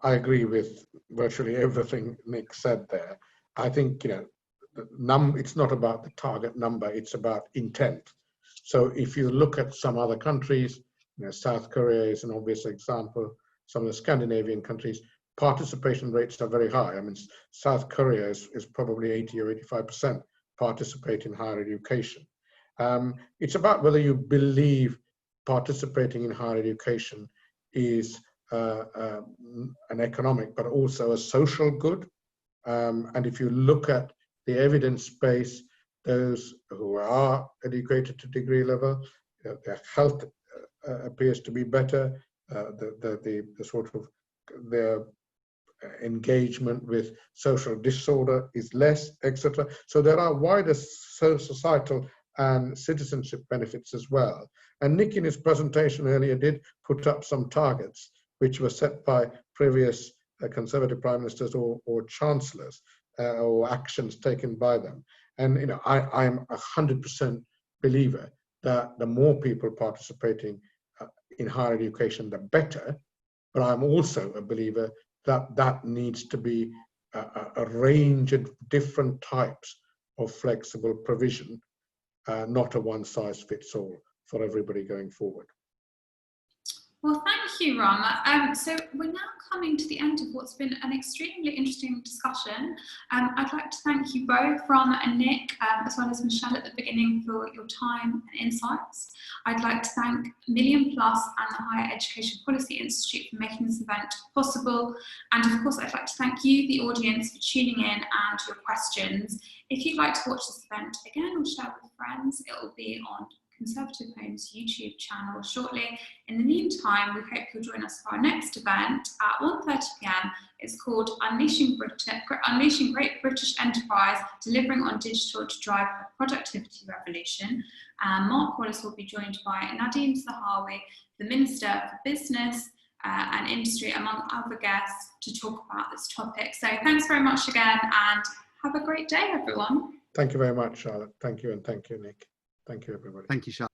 I agree with virtually everything Nick said there. I think, it's not about the target number, it's about intent. So if you look at some other countries, South Korea is an obvious example, some of the Scandinavian countries, participation rates are very high. I mean, South Korea is probably 80 or 85% participate in higher education. It's about whether you believe participating in higher education is an economic, but also a social good. And if you look at the evidence base, those who are educated to degree level, their health appears to be better, the sort of their engagement with social disorder is less, etc. So there are wider societal and citizenship benefits as well. And Nick in his presentation earlier did put up some targets which were set by previous Conservative prime ministers or chancellors or actions taken by them. And I'm 100% believer that the more people participating in higher education, the better. But I'm also a believer that that needs to be a range of different types of flexible provision, not a one-size-fits-all for everybody going forward. Well, thank you, Rama. So we're now coming to the end of what's been an extremely interesting discussion. I'd like to thank you both, Rama and Nick, as well as Michelle at the beginning, for your time and insights. I'd like to thank MillionPlus and the Higher Education Policy Institute for making this event possible. And of course, I'd like to thank you, the audience, for tuning in and your questions. If you'd like to watch this event again or share with friends, it will be on Conservative Home's YouTube channel shortly. In the meantime, we hope you'll join us for our next event at 1:30 p.m. It's called Unleashing Great British Enterprise, Delivering on Digital to Drive a Productivity Revolution. Mark Wallace will be joined by Nadine Zahawi, the Minister for Business and Industry, among other guests, to talk about this topic. So thanks very much again, and have a great day, everyone. Thank you very much, Charlotte. Thank you, and thank you, Nick. Thank you, everybody. Thank you, Charlotte.